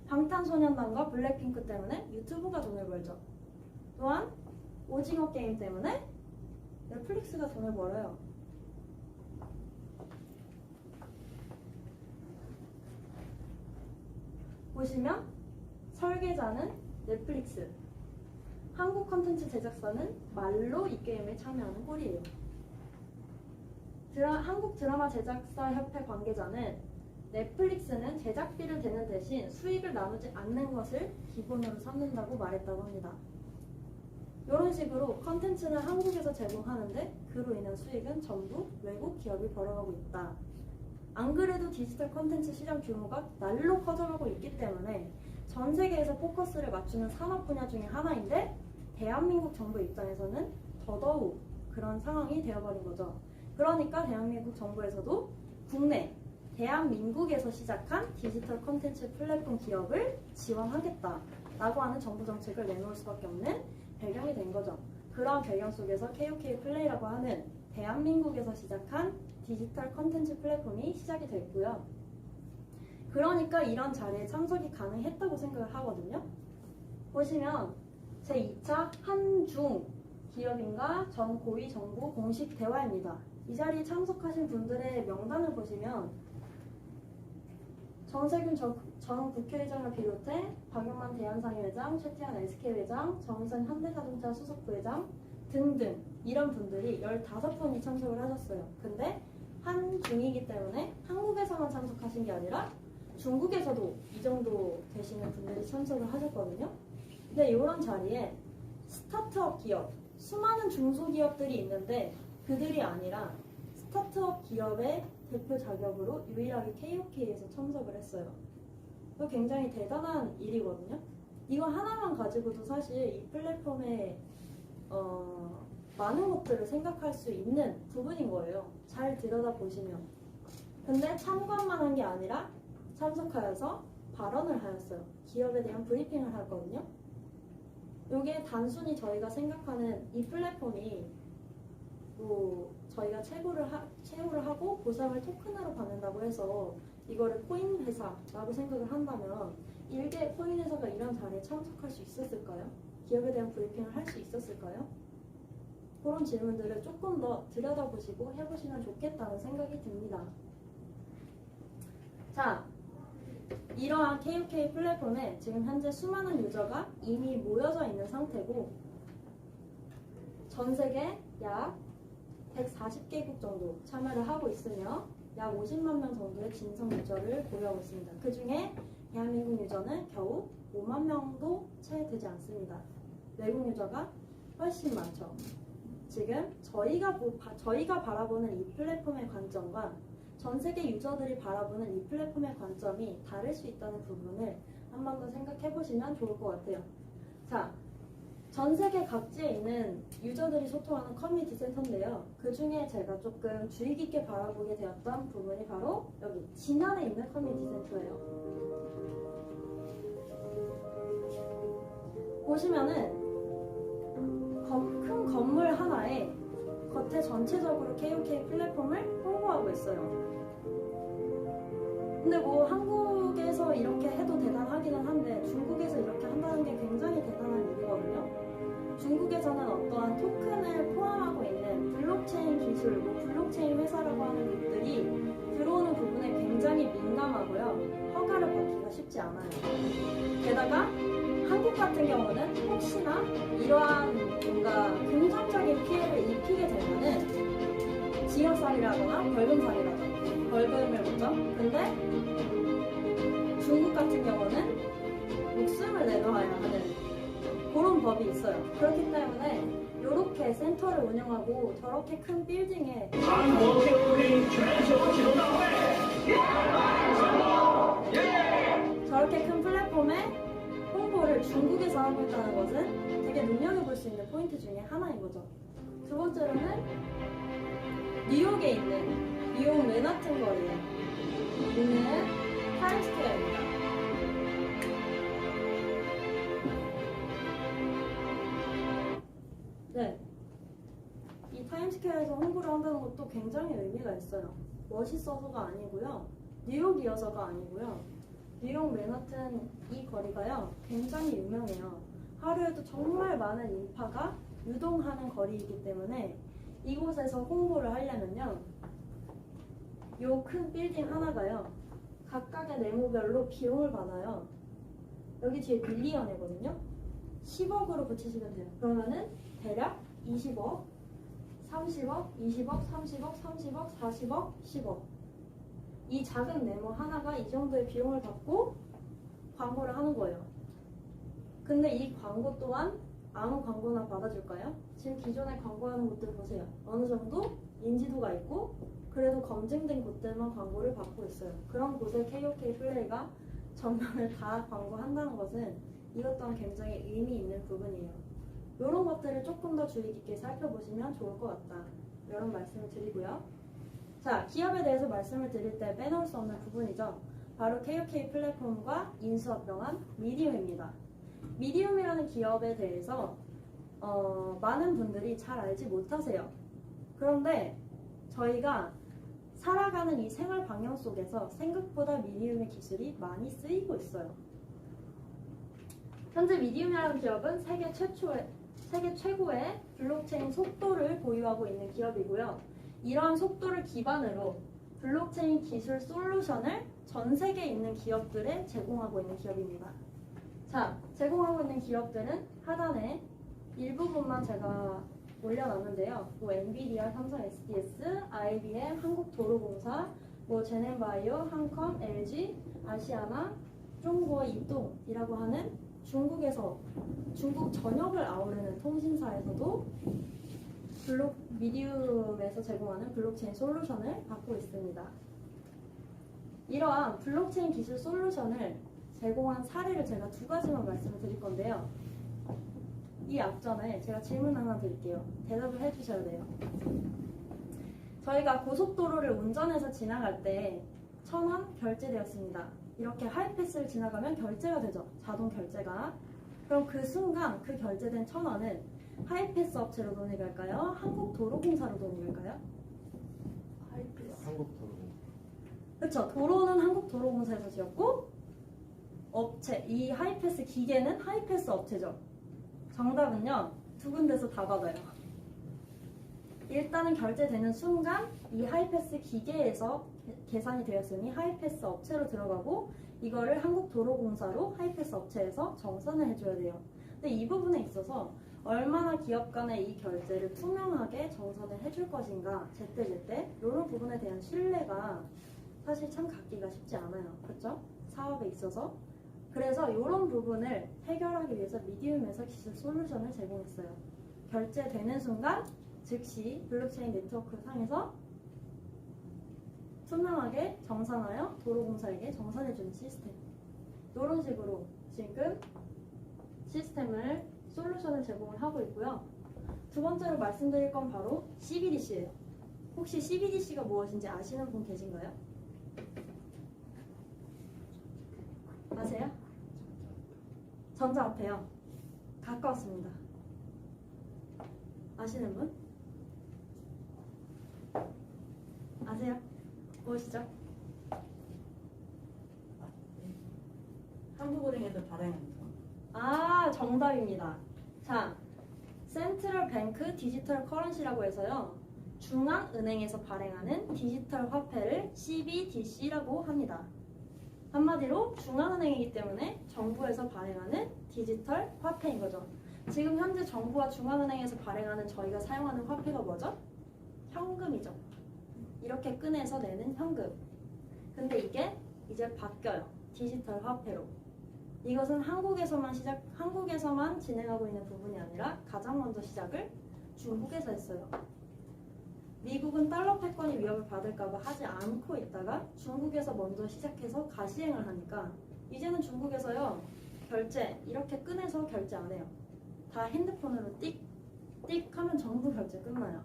방탄소년단과 블랙핑크 때문에 유튜브가 돈을 벌죠. 또한 오징어 게임 때문에 넷플릭스가 돈을 벌어요. 보시면 설계자는 넷플릭스, 한국 컨텐츠 제작사는 말로 이 게임에 참여하는 꼴이에요. 한국 드라마 제작사 협회 관계자는 넷플릭스는 제작비를 대는 대신 수익을 나누지 않는 것을 기본으로 삼는다고 말했다고 합니다. 이런 식으로 컨텐츠는 한국에서 제공하는데 그로 인한 수익은 전부 외국 기업이 벌어가고 있다. 안 그래도 디지털 컨텐츠 시장 규모가 날로 커져가고 있기 때문에 전 세계에서 포커스를 맞추는 산업 분야 중에 하나인데 대한민국 정부 입장에서는 더더욱 그런 상황이 되어버린 거죠. 그러니까 대한민국 정부에서도 국내 대한민국에서 시작한 디지털 콘텐츠 플랫폼 기업을 지원하겠다라고 하는 정부 정책을 내놓을 수밖에 없는 배경이 된 거죠. 그런 배경 속에서 KOK 플레이라고 하는 대한민국에서 시작한 디지털 콘텐츠 플랫폼이 시작이 됐고요. 그러니까 이런 자리에 참석이 가능했다고 생각을 하거든요. 보시면 제2차 한중 기업인과 전 고위 정부 공식 대화입니다. 이 자리에 참석하신 분들의 명단을 보시면 정세균 전 국회의장을 비롯해 박용만 대한상인회장, 최태한 SK회장, 정의선 현대자동차 수석부회장 등등 이런 분들이 15분이 참석을 하셨어요. 근데 한중이기 때문에 한국에서만 참석하신 게 아니라 중국에서도 이 정도 되시는 분들이 참석을 하셨거든요. 근데 이런 자리에 스타트업 기업, 수많은 중소기업들이 있는데 그들이 아니라 스타트업 기업의 대표 자격으로 유일하게 KOK에서 참석을 했어요. 이거 굉장히 대단한 일이거든요. 이거 하나만 가지고도 사실 이 플랫폼에 많은 것들을 생각할 수 있는 부분인 거예요. 잘 들여다보시면. 근데 참관만 한 게 아니라 참석하여서 발언을 하였어요. 기업에 대한 브리핑을 하였거든요. 이게 단순히 저희가 생각하는 이 플랫폼이 뭐 저희가 채굴을 하고 보상을 토큰으로 받는다고 해서 이거를 코인 회사라고 생각을 한다면 일개 코인 회사가 이런 자리에 참석할 수 있었을까요? 기업에 대한 브리핑을 할 수 있었을까요? 그런 질문들을 조금 더 들여다보시고 해보시면 좋겠다는 생각이 듭니다. 자, 이러한 KOK 플랫폼에 지금 현재 수많은 유저가 이미 모여져 있는 상태고 전 세계 약 140개국 정도 참여를 하고 있으며 약 50만 명 정도의 진성 유저를 보유하고 있습니다. 그 중에 대한민국 유저는 겨우 5만 명도 채 되지 않습니다. 외국 유저가 훨씬 많죠. 지금 저희가 바라보는 이 플랫폼의 관점과 전 세계 유저들이 바라보는 이 플랫폼의 관점이 다를 수 있다는 부분을 한 번 더 생각해 보시면 좋을 것 같아요. 자, 전 세계 각지에 있는 유저들이 소통하는 커뮤니티 센터인데요. 그 중에 제가 조금 주의 깊게 바라보게 되었던 부분이 바로 여기 진안에 있는 커뮤니티 센터예요. 보시면은 큰 건물 하나에 겉에 전체적으로 KOK 플랫폼을 홍보하고 있어요. 근데 뭐 한국에서 이렇게 해도 대단하기는 한데 중국에서 이렇게 한다는 게 굉장히 대단한 일이거든요. 중국에서는 어떠한 토큰을 포함하고 있는 블록체인 기술, 뭐 블록체인 회사라고 하는 것들이 들어오는 부분에 굉장히 민감하고요. 허가를 받기가 쉽지 않아요. 게다가 한국 같은 경우는 혹시나 이러한 뭔가 긍정적인 피해를 입히게 되면은 징역살이라거나 벌금살이라든가 벌금을 묻죠. 근데 중국 같은 경우는 목숨을 내놓아야 하는 그런 법이 있어요. 그렇기 때문에 이렇게 센터를 운영하고 저렇게 큰 빌딩에 저렇게 큰 플랫폼에 홍보를 중국에서 하고 있다는 것은 되게 눈여겨볼 수 있는 포인트 중에 하나인 거죠. 두 번째로는 뉴욕에 있는 뉴욕 맨하튼 거리에 있는 타임스퀘어입니다. 네, 이 타임스퀘어에서 홍보를 한다는 것도 굉장히 의미가 있어요. 멋있어서가 아니고요, 뉴욕이어서가 아니고요. 뉴욕 맨하튼 이 거리가요 굉장히 유명해요. 하루에도 정말 많은 인파가 유동하는 거리이기 때문에 이곳에서 홍보를 하려면요, 요 큰 빌딩 하나가요 각각의 네모별로 비용을 받아요. 여기 뒤에 밀리언이거든요. 10억으로 붙이시면 돼요. 그러면은 대략 20억, 30억, 20억, 30억, 30억, 40억, 10억. 이 작은 네모 하나가 이 정도의 비용을 받고 광고를 하는 거예요. 근데 이 광고 또한 아무 광고나 받아줄까요? 지금 기존에 광고하는 곳들 보세요. 어느 정도 인지도가 있고 그래도 검증된 곳들만 광고를 받고 있어요. 그런 곳에 KOK 플레이가 전면을 다 광고한다는 것은 이것 또한 굉장히 의미 있는 부분이에요. 이런 것들을 조금 더 주의 깊게 살펴보시면 좋을 것 같다. 이런 말씀을 드리고요. 자, 기업에 대해서 말씀을 드릴 때 빼놓을 수 없는 부분이죠. 바로 KOK 플랫폼과 인수합병한 미디움입니다. 미디움이라는 기업에 대해서 많은 분들이 잘 알지 못하세요. 그런데 저희가 살아가는 이 생활 방향 속에서 생각보다 미디움의 기술이 많이 쓰이고 있어요. 현재 미디움이라는 기업은 세계 최고의 블록체인 속도를 보유하고 있는 기업이고요. 이러한 속도를 기반으로 블록체인 기술 솔루션을 전 세계에 있는 기업들에 제공하고 있는 기업입니다. 자, 제공하고 있는 기업들은 하단에 일부분만 제가 올려놨는데요. 뭐 엔비디아, 삼성 SDS, IBM, 한국도로공사, 뭐 제넨바이오, 한컴, LG, 아시아나, 중국어 이동이라고 하는 중국 전역을 아우르는 통신사에서도 미디움에서 제공하는 블록체인 솔루션을 받고 있습니다. 이러한 블록체인 기술 솔루션을 제공한 사례를 제가 두 가지만 말씀을 드릴 건데요. 이 앞전에 제가 질문 하나 드릴게요. 대답을 해주셔야 돼요. 저희가 고속도로를 운전해서 지나갈 때 1,000원 결제되었습니다. 이렇게 하이패스를 지나가면 결제가 되죠. 자동 결제가. 그럼 그 순간 그 결제된 1,000원은 하이패스 업체로 돈이 갈까요? 한국도로공사로 돈이 갈까요? 하이패스. 한국도로공사. 그렇죠. 도로는 한국도로공사에서 지었고 업체, 이 하이패스 기계는 하이패스 업체죠. 정답은요. 두 군데서 다 받아요. 일단은 결제되는 순간 이 하이패스 기계에서 계산이 되었으니 하이패스 업체로 들어가고 이거를 한국도로공사로 하이패스 업체에서 정산을 해줘야 돼요. 근데 이 부분에 있어서 얼마나 기업 간의 이 결제를 투명하게 정산을 해줄 것인가 제때 이런 부분에 대한 신뢰가 사실 참 갖기가 쉽지 않아요. 그렇죠? 사업에 있어서. 그래서 이런 부분을 해결하기 위해서 미디움에서 기술 솔루션을 제공했어요. 결제되는 순간 즉시 블록체인 네트워크 상에서 투명하게 정산하여 도로공사에게 정산해주는 시스템. 이런 식으로 지금 시스템을 솔루션을 제공을 하고 있고요. 두 번째로 말씀드릴 건 바로 CBDC예요. 혹시 CBDC가 무엇인지 아시는 분 계신가요? 아세요? 전자화폐요. 가까웠습니다. 아시는 분? 아세요? 무엇이죠? 한국은행에서 발행한 거. 아, 정답입니다. 자, 센트럴 뱅크 디지털 커런시라고 해서요. 중앙은행에서 발행하는 디지털 화폐를 CBDC라고 합니다. 한마디로 중앙은행이기 때문에 정부에서 발행하는 디지털 화폐인 거죠. 지금 현재 정부와 중앙은행에서 발행하는 저희가 사용하는 화폐가 뭐죠? 현금이죠. 이렇게 꺼내서 내는 현금. 근데 이게 이제 바뀌어요. 디지털 화폐로. 이것은 한국에서만 진행하고 있는 부분이 아니라 가장 먼저 시작을 중국에서 했어요. 미국은 달러 패권이 위협을 받을까봐 하지 않고 있다가 중국에서 먼저 시작해서 가시행을 하니까 이제는 중국에서요 결제 이렇게 꺼내서 결제 안 해요. 다 핸드폰으로 띡 하면 전부 결제 끝나요.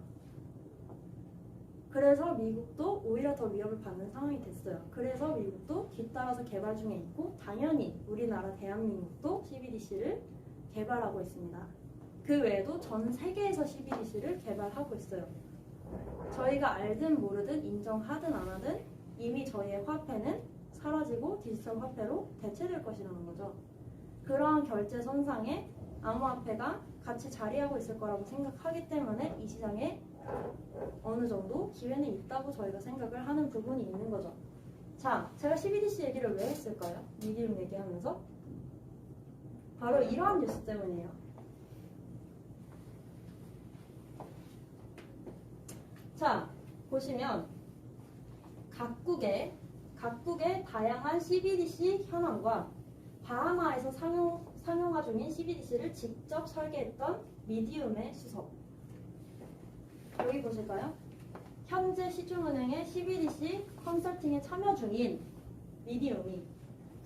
그래서 미국도 오히려 더 위협을 받는 상황이 됐어요. 그래서 미국도 뒤따라서 개발 중에 있고 당연히 우리나라 대한민국도 CBDC를 개발하고 있습니다. 그 외에도 전 세계에서 CBDC를 개발하고 있어요. 저희가 알든 모르든 인정하든 안 하든 이미 저희의 화폐는 사라지고 디지털 화폐로 대체될 것이라는 거죠. 그러한 결제 선상에 암호화폐가 같이 자리하고 있을 거라고 생각하기 때문에 이 시장에 어느 정도 기회는 있다고 저희가 생각을 하는 부분이 있는 거죠. 자, 제가 CBDC 얘기를 왜 했을까요? 미디움 얘기하면서 바로 이러한 뉴스 때문이에요. 자, 보시면 각국의 다양한 CBDC 현황과 바하마에서 상용화 중인 CBDC를 직접 설계했던 미디움의 수석. 여기 보실까요? 현재 시중은행의 CBDC 컨설팅에 참여 중인 미디움이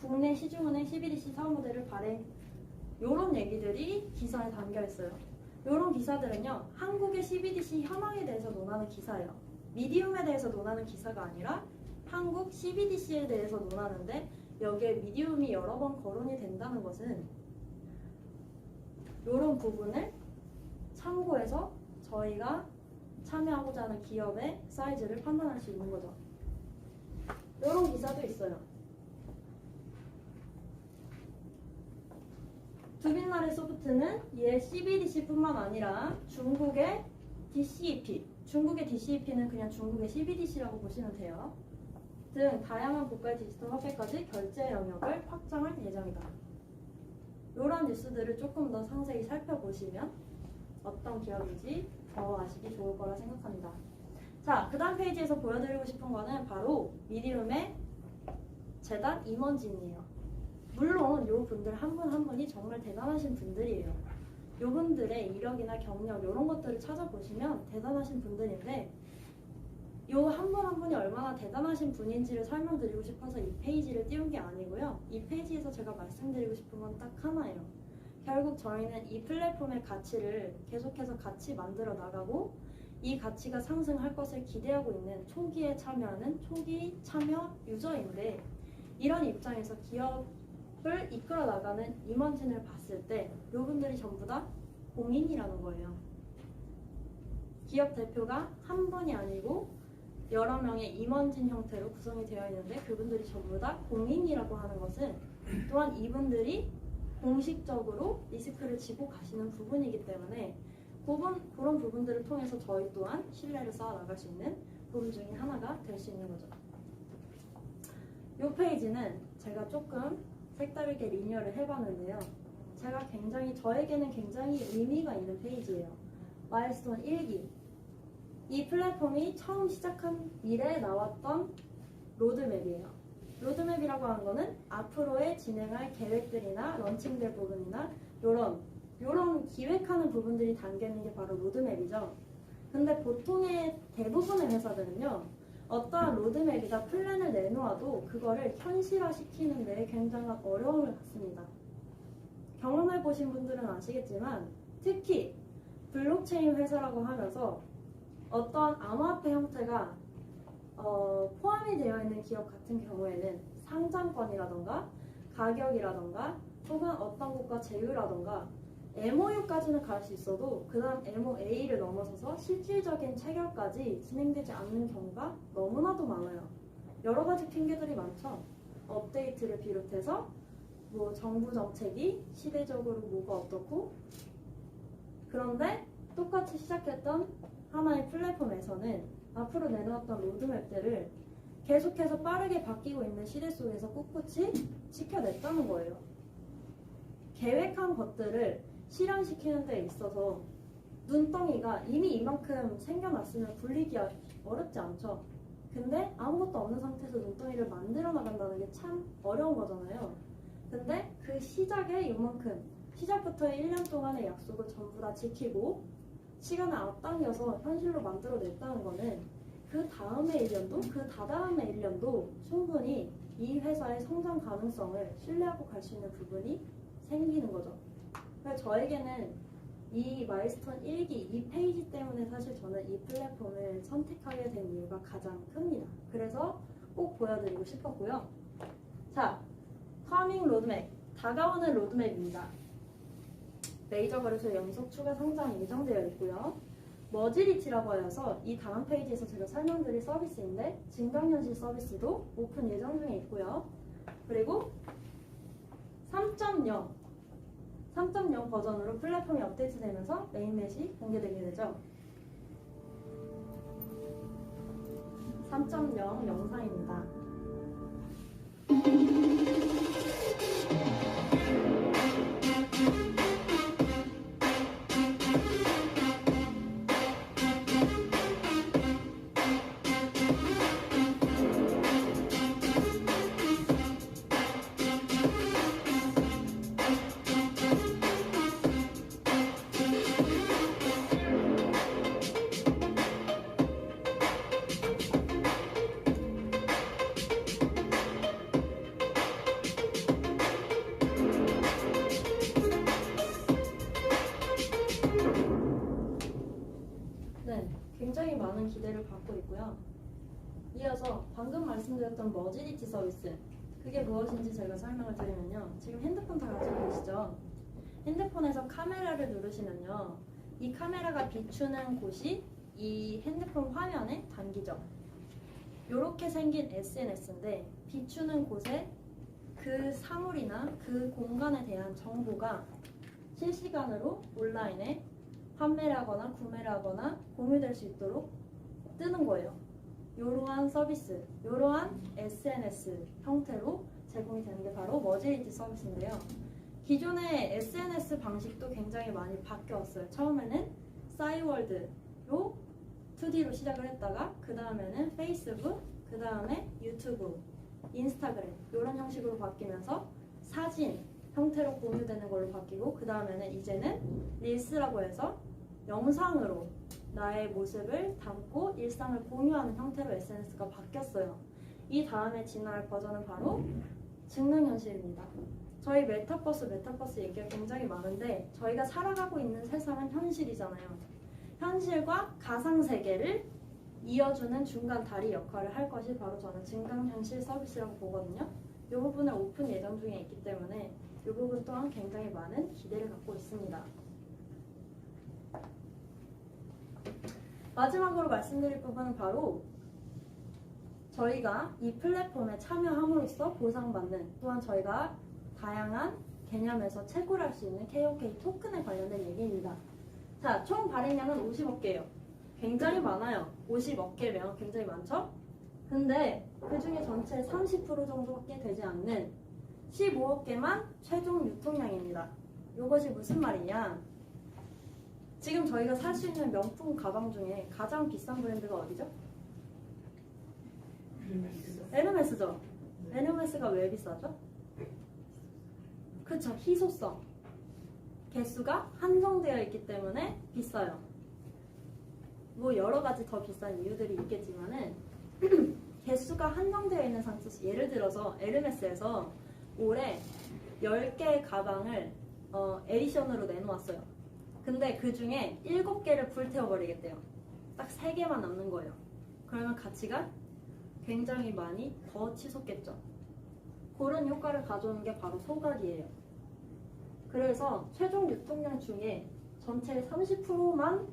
국내 시중은행 CBDC 사업 모델을 발행 이런 얘기들이 기사에 담겨 있어요. 이런 기사들은요, 한국의 CBDC 현황에 대해서 논하는 기사예요. 미디움에 대해서 논하는 기사가 아니라 한국 CBDC에 대해서 논하는데 여기에 미디움이 여러 번 거론이 된다는 것은 이런 부분을 참고해서 저희가 참여하고자 하는 기업의 사이즈를 판단할 수 있는 거죠. 이런 기사도 있어요. 두빈나리 소프트는 이에 CBDC뿐만 아니라 중국의 DCEP, 중국의 DCEP는 그냥 중국의 CBDC라고 보시면 돼요. 등 다양한 국가의 디지털 화폐까지 결제 영역을 확장할 예정이다. 이런 뉴스들을 조금 더 상세히 살펴보시면 어떤 기업인지 더 아시기 좋을 거라 생각합니다. 자, 그 다음 페이지에서 보여드리고 싶은 거는 바로 미디움의 재단 임원진이에요. 물론 요 분들 한 분 한 분이 정말 대단하신 분들이에요. 요 분들의 이력이나 경력 이런 것들을 찾아보시면 대단하신 분들인데 요 한 분 한 분이 얼마나 대단하신 분인지를 설명드리고 싶어서 이 페이지를 띄운 게 아니고요. 이 페이지에서 제가 말씀드리고 싶은 건 딱 하나예요. 결국 저희는 이 플랫폼의 가치를 계속해서 같이 만들어 나가고 이 가치가 상승할 것을 기대하고 있는 초기에 참여하는 초기 참여 유저인데 이런 입장에서 기업을 이끌어 나가는 임원진을 봤을 때 이분들이 전부 다 공인이라는 거예요. 기업 대표가 한 분이 아니고 여러 명의 임원진 형태로 구성이 되어 있는데 그분들이 전부 다 공인이라고 하는 것은 또한 이분들이 공식적으로 리스크를 지고 가시는 부분이기 때문에 그런 부분들을 통해서 저희 또한 신뢰를 쌓아 나갈 수 있는 부분 중에 하나가 될 수 있는 거죠. 이 페이지는 제가 조금 색다르게 리뉴얼을 해봤는데요. 저에게는 굉장히 의미가 있는 페이지예요. 마일스톤 1기. 이 플랫폼이 처음 시작한 이래 나왔던 로드맵이에요. 로드맵이라고 하는 거는 앞으로의 진행할 계획들이나 런칭될 부분이나 요런 기획하는 부분들이 담겨있는 게 바로 로드맵이죠. 근데 보통의 대부분의 회사들은요. 어떠한 로드맵이나 플랜을 내놓아도 그거를 현실화시키는 데 굉장한 어려움을 갖습니다. 경험해보신 분들은 아시겠지만 특히 블록체인 회사라고 하면서 어떠한 암호화폐 형태가 포함이 되어 있는 기업 같은 경우에는 상장권이라던가 가격이라던가 혹은 어떤 국가 제휴라던가 MOU까지는 갈 수 있어도 그 다음 MOA를 넘어서서 실질적인 체결까지 진행되지 않는 경우가 너무나도 많아요. 여러 가지 핑계들이 많죠. 업데이트를 비롯해서 뭐 정부 정책이 시대적으로 뭐가 어떻고 그런데 똑같이 시작했던 하나의 플랫폼에서는 앞으로 내놓았던 로드맵들을 계속해서 빠르게 바뀌고 있는 시대 속에서 꿋꿋이 지켜냈다는 거예요. 계획한 것들을 실현시키는 데 있어서 눈덩이가 이미 이만큼 생겨났으면 굴리기 어렵지 않죠. 근데 아무것도 없는 상태에서 눈덩이를 만들어 나간다는 게 참 어려운 거잖아요. 근데 그 시작에 이만큼 시작부터의 1년 동안의 약속을 전부 다 지키고 시간을 앞당겨서 현실로 만들어냈다는 거는 그 다음의 1년도 그 다다음의 1년도 충분히 이 회사의 성장 가능성을 신뢰하고 갈 수 있는 부분이 생기는 거죠. 그래서 저에게는 이 마일스톤 1기 이 페이지 때문에 사실 저는 이 플랫폼을 선택하게 된 이유가 가장 큽니다. 그래서 꼭 보여드리고 싶었고요. 자, 커밍 로드맵, 다가오는 로드맵입니다. 메이저 거래소 연속 추가 상장이 예정되어 있고요. 머지리티라고 하여서 이 다음 페이지에서 제가 설명드릴 서비스인데 증강현실 서비스도 오픈 예정 중에 있고요. 그리고 3.0 버전으로 플랫폼이 업데이트되면서 메인넷이 공개되게 되죠. 3.0 영상입니다. 있고요. 이어서 방금 말씀드렸던 머지리티 서비스, 그게 무엇인지 제가 설명을 드리면요. 지금 핸드폰 다 가지고 계시죠? 핸드폰에서 카메라를 누르시면요. 이 카메라가 비추는 곳이 이 핸드폰 화면에 담기죠. 이렇게 생긴 SNS인데 비추는 곳에 그 사물이나 그 공간에 대한 정보가 실시간으로 온라인에 판매를 하거나 구매를 하거나 공유될 수 있도록 뜨는 거예요. 이러한 서비스, 이러한 SNS 형태로 제공이 되는 게 바로 머지리티 서비스인데요. 기존의 SNS 방식도 굉장히 많이 바뀌었어요. 처음에는 싸이월드로 2D로 시작을 했다가 그 다음에는 페이스북, 그 다음에 유튜브, 인스타그램 이런 형식으로 바뀌면서 사진 형태로 공유되는 걸로 바뀌고 그 다음에는 이제는 릴스라고 해서 영상으로 나의 모습을 담고 일상을 공유하는 형태로 SNS가 바뀌었어요. 이 다음에 진화할 버전은 바로 증강현실입니다. 저희 메타버스 얘기가 굉장히 많은데 저희가 살아가고 있는 세상은 현실이잖아요. 현실과 가상세계를 이어주는 중간 다리 역할을 할 것이 바로 저는 증강현실 서비스라고 보거든요. 이 부분을 오픈 예정 중에 있기 때문에 이 부분 또한 굉장히 많은 기대를 갖고 있습니다. 마지막으로 말씀드릴 부분은 바로 저희가 이 플랫폼에 참여함으로써 보상받는 또한 저희가 다양한 개념에서 채굴할 수 있는 KOK 토큰에 관련된 얘기입니다. 자, 총 발행량은 50억 개예요. 굉장히 많아요. 50억 개면 굉장히 많죠? 근데 그 중에 전체 30% 정도밖에 되지 않는 15억 개만 최종 유통량입니다. 이것이 무슨 말이냐? 지금 저희가 살 수 있는 명품 가방 중에 가장 비싼 브랜드가 어디죠? 에르메스죠. 에르메스가 왜 비싸죠? 그쵸, 희소성. 개수가 한정되어 있기 때문에 비싸요. 뭐 여러 가지 더 비싼 이유들이 있겠지만은 개수가 한정되어 있는 상태에서 예를 들어서 에르메스에서 올해 10개의 가방을 에디션으로 내놓았어요. 근데 그 중에 7개를 불태워버리겠대요. 딱 3개만 남는 거예요. 그러면 가치가 굉장히 많이 더 치솟겠죠. 그런 효과를 가져오는 게 바로 소각이에요. 그래서 최종 유통량 중에 전체의 30%만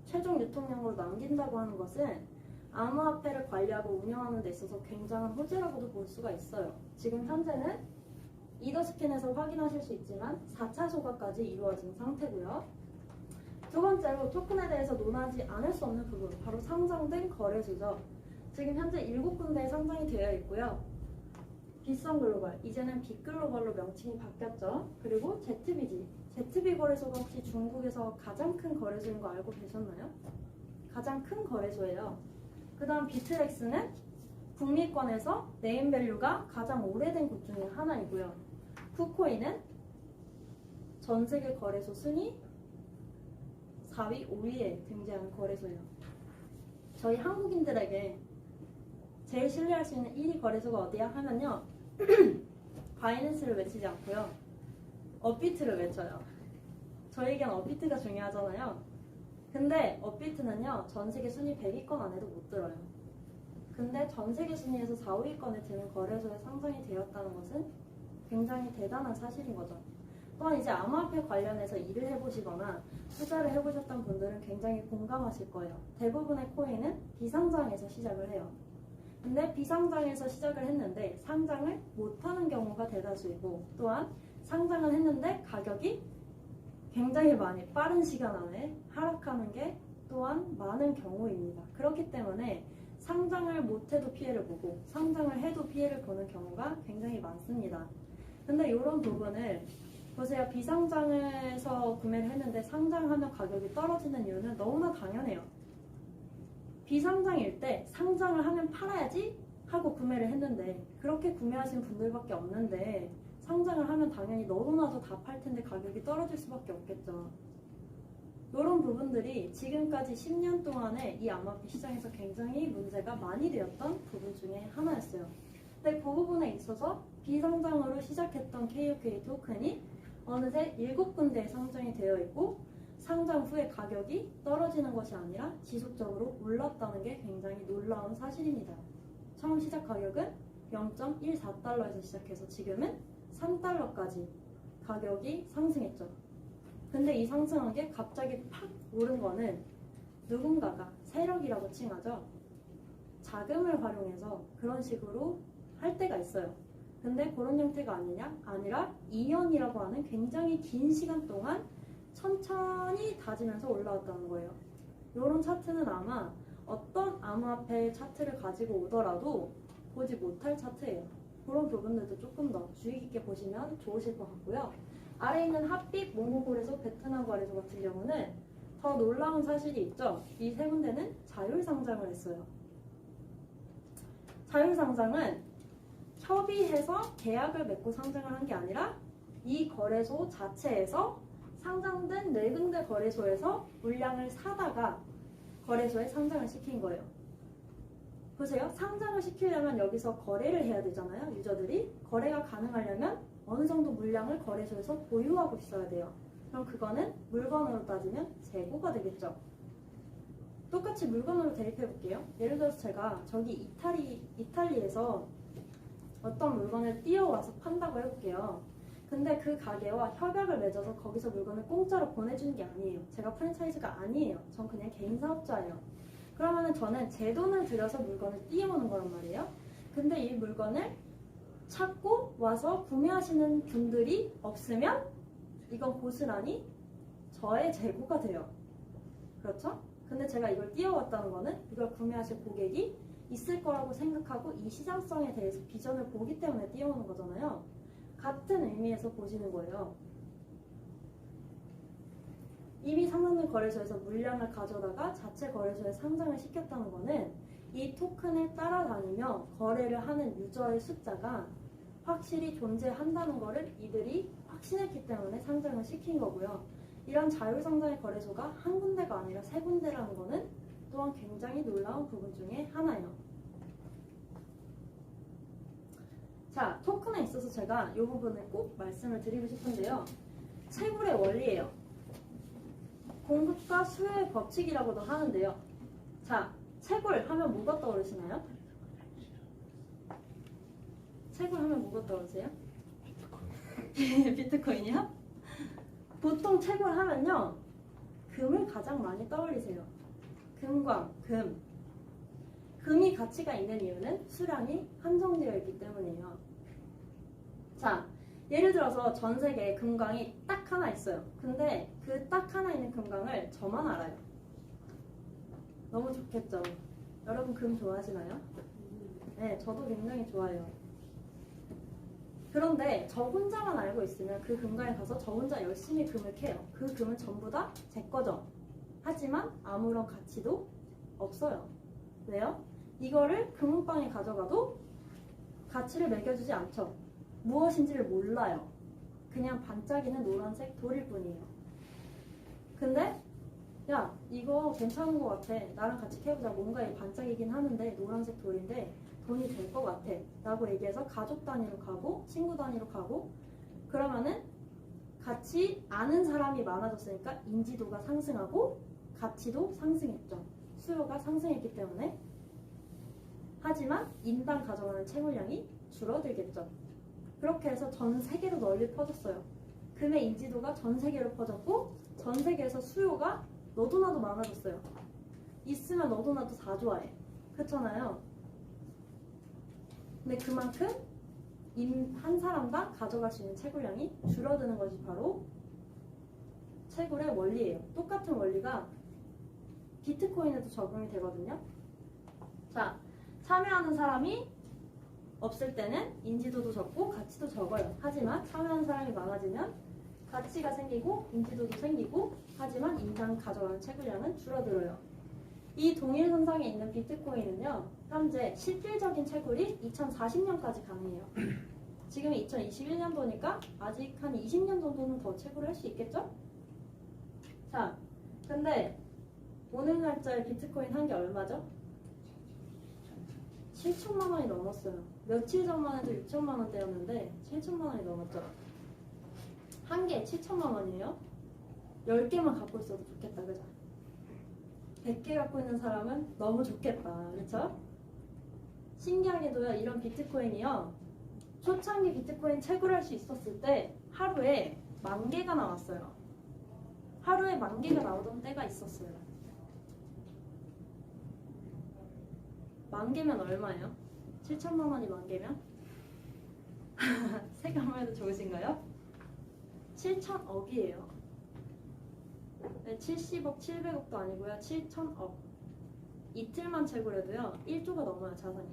최종 유통량으로 남긴다고 하는 것은 암호화폐를 관리하고 운영하는 데 있어서 굉장한 호재라고도 볼 수가 있어요. 지금 현재는 이더스캔에서 확인하실 수 있지만 4차 소각까지 이루어진 상태고요. 두 번째로 토큰에 대해서 논하지 않을 수 없는 부분, 바로 상장된 거래소죠. 지금 현재 7군데에 상장이 되어 있고요. 빗선 글로벌, 이제는 빅글로벌로 명칭이 바뀌었죠. 그리고 ZB 거래소가 혹시 중국에서 가장 큰 거래소인 거 알고 계셨나요? 가장 큰 거래소예요. 그 다음 비트렉스는 북미권에서 네임밸류가 가장 오래된 곳 중에 하나이고요. 쿠코인은 전 세계 거래소 순위 4위, 5위에 등재하는 거래소예요. 저희 한국인들에게 제일 신뢰할 수 있는 1위 거래소가 어디야 하면요. 바이낸스를 외치지 않고요. 업비트를 외쳐요. 저희에겐 업비트가 중요하잖아요. 근데 업비트는요. 전 세계 순위 100위권 안에도 못 들어요. 근데 전 세계 순위에서 4, 5위권에 드는 거래소에 상장이 되었다는 것은 굉장히 대단한 사실인 거죠. 또한 이제 암호화폐 관련해서 일을 해보시거나 투자를 해보셨던 분들은 굉장히 공감하실 거예요. 대부분의 코인은 비상장에서 시작을 해요. 근데 비상장에서 시작을 했는데 상장을 못하는 경우가 대다수이고 또한 상장을 했는데 가격이 굉장히 많이 빠른 시간 안에 하락하는 게 또한 많은 경우입니다. 그렇기 때문에 상장을 못해도 피해를 보고 상장을 해도 피해를 보는 경우가 굉장히 많습니다. 근데 이런 부분을 보세요. 비상장에서 구매를 했는데 상장하면 가격이 떨어지는 이유는 너무나 당연해요. 비상장일 때 상장을 하면 팔아야지 하고 구매를 했는데 그렇게 구매하신 분들밖에 없는데 상장을 하면 당연히 너도나도 다 팔 텐데 가격이 떨어질 수밖에 없겠죠. 이런 부분들이 지금까지 10년 동안에 이 암호화폐 시장에서 굉장히 문제가 많이 되었던 부분 중에 하나였어요. 근데 그 부분에 있어서 비상장으로 시작했던 KOK 토큰이 어느새 7군데에 상장이 되어 있고 상장 후에 가격이 떨어지는 것이 아니라 지속적으로 올랐다는 게 굉장히 놀라운 사실입니다. 처음 시작 가격은 0.14달러에서 시작해서 지금은 3달러까지 가격이 상승했죠. 근데 이 상승한 게 갑자기 팍 오른 거는 누군가가 세력이라고 칭하죠. 자금을 활용해서 그런 식으로 할 때가 있어요. 근데 그런 형태가 아니라 2년이라고 하는 굉장히 긴 시간 동안 천천히 다지면서 올라왔다는 거예요. 이런 차트는 아마 어떤 암호화폐 차트를 가지고 오더라도 보지 못할 차트예요. 그런 부분들도 조금 더 주의 깊게 보시면 좋으실 것 같고요. 아래에 있는 핫빛, 몽고거래소, 베트남 거래소 같은 경우는 더 놀라운 사실이 있죠. 이 세 군데는 자율상장을 했어요. 자율상장은 협의해서 계약을 맺고 상장을 한 게 아니라 이 거래소 자체에서 상장된 네 군데 거래소에서 물량을 사다가 거래소에 상장을 시킨 거예요. 보세요. 상장을 시키려면 여기서 거래를 해야 되잖아요. 유저들이. 거래가 가능하려면 어느 정도 물량을 거래소에서 보유하고 있어야 돼요. 그럼 그거는 물건으로 따지면 재고가 되겠죠. 똑같이 물건으로 대입해 볼게요. 예를 들어서 제가 저기 이탈리에서 어떤 물건을 띄워와서 판다고 해볼게요. 근데 그 가게와 협약을 맺어서 거기서 물건을 공짜로 보내주는 게 아니에요. 제가 프랜차이즈가 아니에요. 전 그냥 개인 사업자예요. 그러면은 저는 제 돈을 들여서 물건을 띄워오는 거란 말이에요. 근데 이 물건을 찾고 와서 구매하시는 분들이 없으면 이건 고스란히 저의 재고가 돼요. 그렇죠? 근데 제가 이걸 띄워왔다는 거는 이걸 구매하실 고객이 있을 거라고 생각하고 이 시장성에 대해서 비전을 보기 때문에 띄워오는 거잖아요. 같은 의미에서 보시는 거예요. 이미 상장된 거래소에서 물량을 가져다가 자체 거래소에 상장을 시켰다는 거는 이 토큰을 따라다니며 거래를 하는 유저의 숫자가 확실히 존재한다는 거를 이들이 확신했기 때문에 상장을 시킨 거고요. 이런 자율상장의 거래소가 한 군데가 아니라 세 군데라는 거는 또한 굉장히 놀라운 부분 중에 하나예요. 자, 토큰에 있어서 제가 이 부분을 꼭 말씀을 드리고 싶은데요. 채굴의 원리예요. 공급과 수요의 법칙이라고도 하는데요. 자, 채굴 하면 뭐가 떠오르시나요? 채굴 하면 뭐가 떠오르세요? 비트코인이요? 보통 채굴 하면요. 금을 가장 많이 떠올리세요. 금광, 금. 금이 가치가 있는 이유는 수량이 한정되어 있기 때문이에요. 자, 예를 들어서 전 세계에 금광이 딱 하나 있어요. 근데 그 딱 하나 있는 금광을 저만 알아요. 너무 좋겠죠? 여러분 금 좋아하시나요? 네, 저도 굉장히 좋아해요. 그런데 저 혼자만 알고 있으면 그 금광에 가서 저 혼자 열심히 금을 캐요. 그 금은 전부 다 제 거죠. 하지만 아무런 가치도 없어요. 왜요? 이거를 금은방에 가져가도 가치를 매겨주지 않죠. 무엇인지를 몰라요. 그냥 반짝이는 노란색 돌일 뿐이에요. 근데 야, 이거 괜찮은 것 같아. 나랑 같이 캐보자. 뭔가 반짝이긴 하는데 노란색 돌인데 돈이 될 것 같아 라고 얘기해서 가족 단위로 가고 친구 단위로 가고 그러면은 같이 아는 사람이 많아졌으니까 인지도가 상승하고 가치도 상승했죠. 수요가 상승했기 때문에. 하지만 인당 가져가는 채굴량이 줄어들겠죠. 그렇게 해서 전 세계로 널리 퍼졌어요. 금의 인지도가 전 세계로 퍼졌고 전 세계에서 수요가 너도 나도 많아졌어요. 있으면 너도 나도 다 좋아해. 그렇잖아요. 근데 그만큼 한 사람당 가져갈 수 있는 채굴량이 줄어드는 것이 바로 채굴의 원리예요. 똑같은 원리가 비트코인에도 적용이 되거든요. 자, 참여하는 사람이 없을 때는 인지도도 적고 가치도 적어요. 하지만 참여하는 사람이 많아지면 가치가 생기고 인지도도 생기고 하지만 인당 가져가는 채굴량은 줄어들어요. 이 동일선상에 있는 비트코인은요. 현재 실질적인 채굴이 2040년까지 가능해요. 지금이 2021년도니까 아직 한 20년 정도는 더 채굴을 할 수 있겠죠? 자, 근데 오늘 날짜에 비트코인 한 게 얼마죠? 7천만 원이 넘었어요. 며칠 전만 해도 6천만 원대였는데 7천만 원이 넘었죠. 한 개에 7천만 원이에요. 10개만 갖고 있어도 좋겠다, 그죠? 100개 갖고 있는 사람은 너무 좋겠다, 그렇죠? 신기하게도요, 이런 비트코인이요, 초창기 비트코인 채굴할 수 있었을 때 하루에 10,000개가 나왔어요. 하루에 10,000개가 나오던 때가 있었어요. 10,000개면 얼마예요? 7천만 원이 10,000개면? 생각만 해도 좋으신가요? 7천억이에요. 네, 70억, 700억도 아니고요. 7천억. 이틀만 채굴해도요. 1조가 넘어요, 자산이.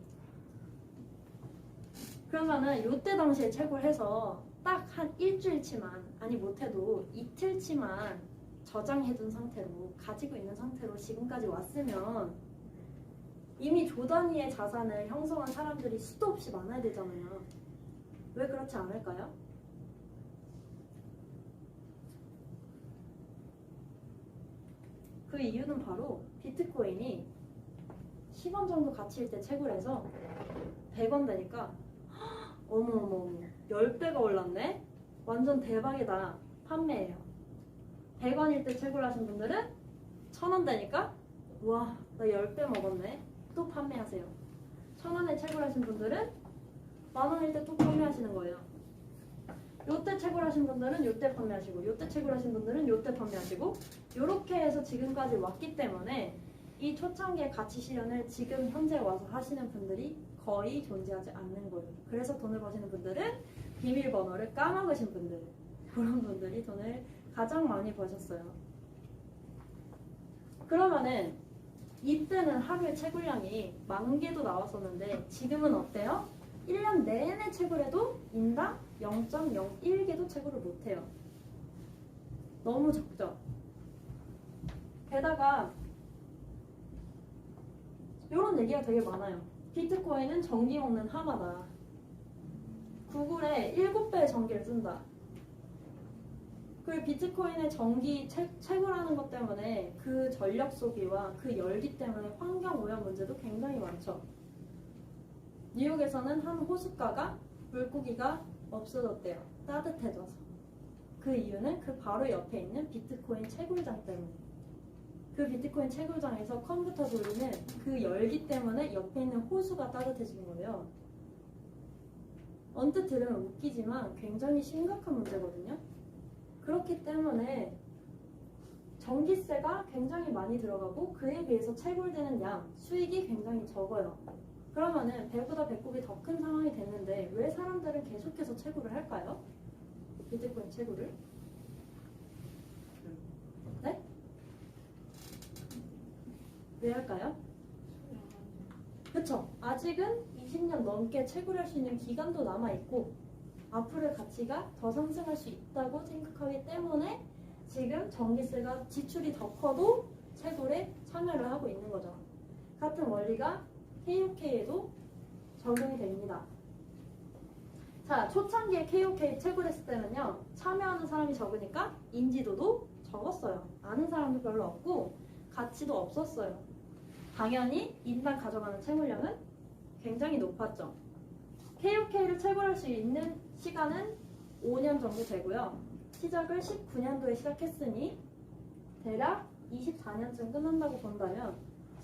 그러면은 요때 당시에 채굴해서 딱 한 일주일치만, 아니 못해도 이틀치만 저장해둔 상태로, 가지고 있는 상태로 지금까지 왔으면 이미 조 단위의 자산을 형성한 사람들이 수도 없이 많아야 되잖아요. 왜 그렇지 않을까요? 그 이유는 바로 비트코인이 10원 정도 가치일 때 채굴해서 100원 되니까 어머어머 10배가 올랐네? 완전 대박이다. 판매해요. 100원일 때 채굴하신 분들은 1,000원 되니까 우와 나 10배 먹었네. 또 판매하세요. 1,000원에 채굴하신 분들은 10,000원일 때 또 판매하시는 거예요. 요때 채굴하신 분들은 요때 판매하시고 요때 채굴하신 분들은 요때 판매하시고 요렇게 해서 지금까지 왔기 때문에 이 초창기의 가치 실현을 지금 현재 와서 하시는 분들이 거의 존재하지 않는 거예요. 그래서 돈을 버시는 분들은 비밀번호를 까먹으신 분들, 그런 분들이 돈을 가장 많이 버셨어요. 그러면은 이때는 하루에 채굴량이 10,000개도 나왔었는데 지금은 어때요? 1년 내내 채굴해도 인당 0.01개도 채굴을 못해요. 너무 적죠? 게다가 이런 얘기가 되게 많아요. 비트코인은 전기 먹는 하마다. 구글에 7배의 전기를 쓴다. 그리고 비트코인의 전기 채굴하는 것 때문에 그 전력 소비와 그 열기 때문에 환경 오염 문제도 굉장히 많죠. 뉴욕에서는 한 호숫가가 물고기가 없어졌대요. 따뜻해져서. 그 이유는 그 바로 옆에 있는 비트코인 채굴장 때문에. 그 비트코인 채굴장에서 컴퓨터 돌리는 그 열기 때문에 옆에 있는 호수가 따뜻해진 거예요. 언뜻 들으면 웃기지만 굉장히 심각한 문제거든요. 그렇기 때문에 전기세가 굉장히 많이 들어가고 그에 비해서 채굴되는 양, 수익이 굉장히 적어요. 그러면은 배보다 배꼽이 더 큰 상황이 됐는데 왜 사람들은 계속해서 채굴을 할까요? 비트코인 채굴을? 네? 왜 할까요? 그쵸? 아직은 20년 넘게 채굴할 수 있는 기간도 남아있고 앞으로의 가치가 더 상승할 수 있다고 생각하기 때문에 지금 전기세가 지출이 더 커도 채굴에 참여를 하고 있는 거죠. 같은 원리가 KOK에도 적용이 됩니다. 자, 초창기에 KOK 채굴했을 때는요, 참여하는 사람이 적으니까 인지도도 적었어요. 아는 사람도 별로 없고 가치도 없었어요. 당연히 인당 가져가는 채굴량은 굉장히 높았죠. KOK를 채굴할 수 있는 시간은 5년 정도 되고요. 시작을 19년도에 시작했으니 대략 24년쯤 끝난다고 본다면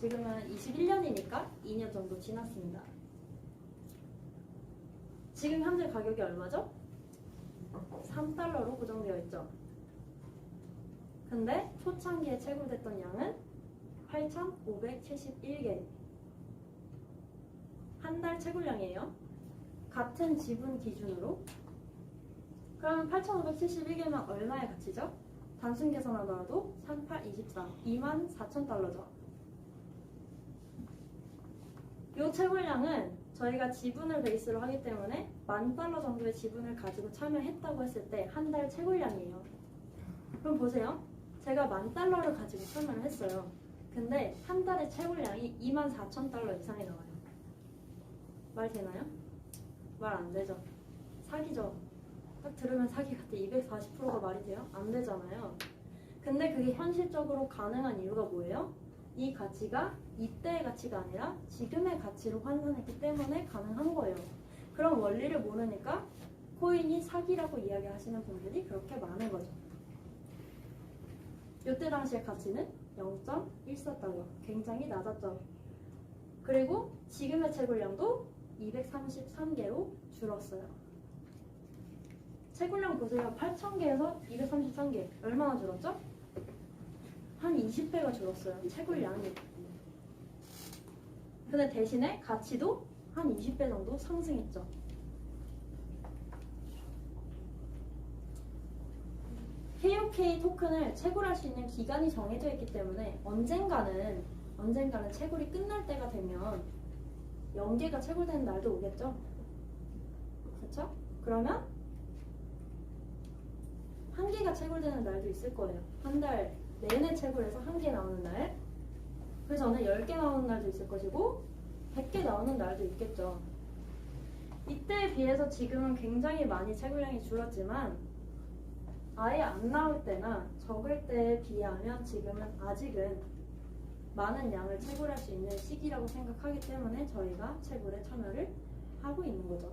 지금은 21년이니까 2년 정도 지났습니다. 지금 현재 가격이 얼마죠? 3달러로 고정되어 있죠. 근데 초창기에 채굴됐던 양은 8,571개. 한 달 채굴량이에요. 같은 지분 기준으로. 그러면 8,571개면 얼마의 가치죠? 단순 계산하더라도 3824, 24,000달러죠. 이 채굴량은 저희가 지분을 베이스로 하기 때문에 $10,000 정도의 지분을 가지고 참여했다고 했을 때 한 달 채굴량이에요. 그럼 보세요. 제가 $10,000를 가지고 참여를 했어요. 근데 한 달의 채굴량이 24,000달러 이상이 나와요. 말 되나요? 말 안 되죠. 사기죠. 딱 들으면 사기 같아. 240%가 말이 돼요? 안 되잖아요. 근데 그게 현실적으로 가능한 이유가 뭐예요? 이 가치가 이때의 가치가 아니라 지금의 가치로 환산했기 때문에 가능한 거예요. 그런 원리를 모르니까 코인이 사기라고 이야기하시는 분들이 그렇게 많은 거죠. 이때 당시의 가치는 0.14달러. 굉장히 낮았죠. 그리고 지금의 채굴량도 233개로 줄었어요. 채굴량 보세요. 8,000개에서 233개. 얼마나 줄었죠? 한 20배가 줄었어요. 채굴량이. 근데 대신에 가치도 한 20배 정도 상승했죠. KOK 토큰을 채굴할 수 있는 기간이 정해져 있기 때문에 언젠가는 채굴이 끝날 때가 되면 0개가 채굴되는 날도 오겠죠? 그렇죠? 그러면 1개가 채굴되는 날도 있을 거예요. 한 달 내내 채굴해서 1개 나오는 날. 그 전에 10개 나오는 날도 있을 것이고 100개 나오는 날도 있겠죠. 이때에 비해서 지금은 굉장히 많이 채굴량이 줄었지만 아예 안 나올 때나 적을 때에 비하면 지금은 아직은 많은 양을 채굴할 수 있는 시기라고 생각하기 때문에 저희가 채굴에 참여를 하고 있는 거죠.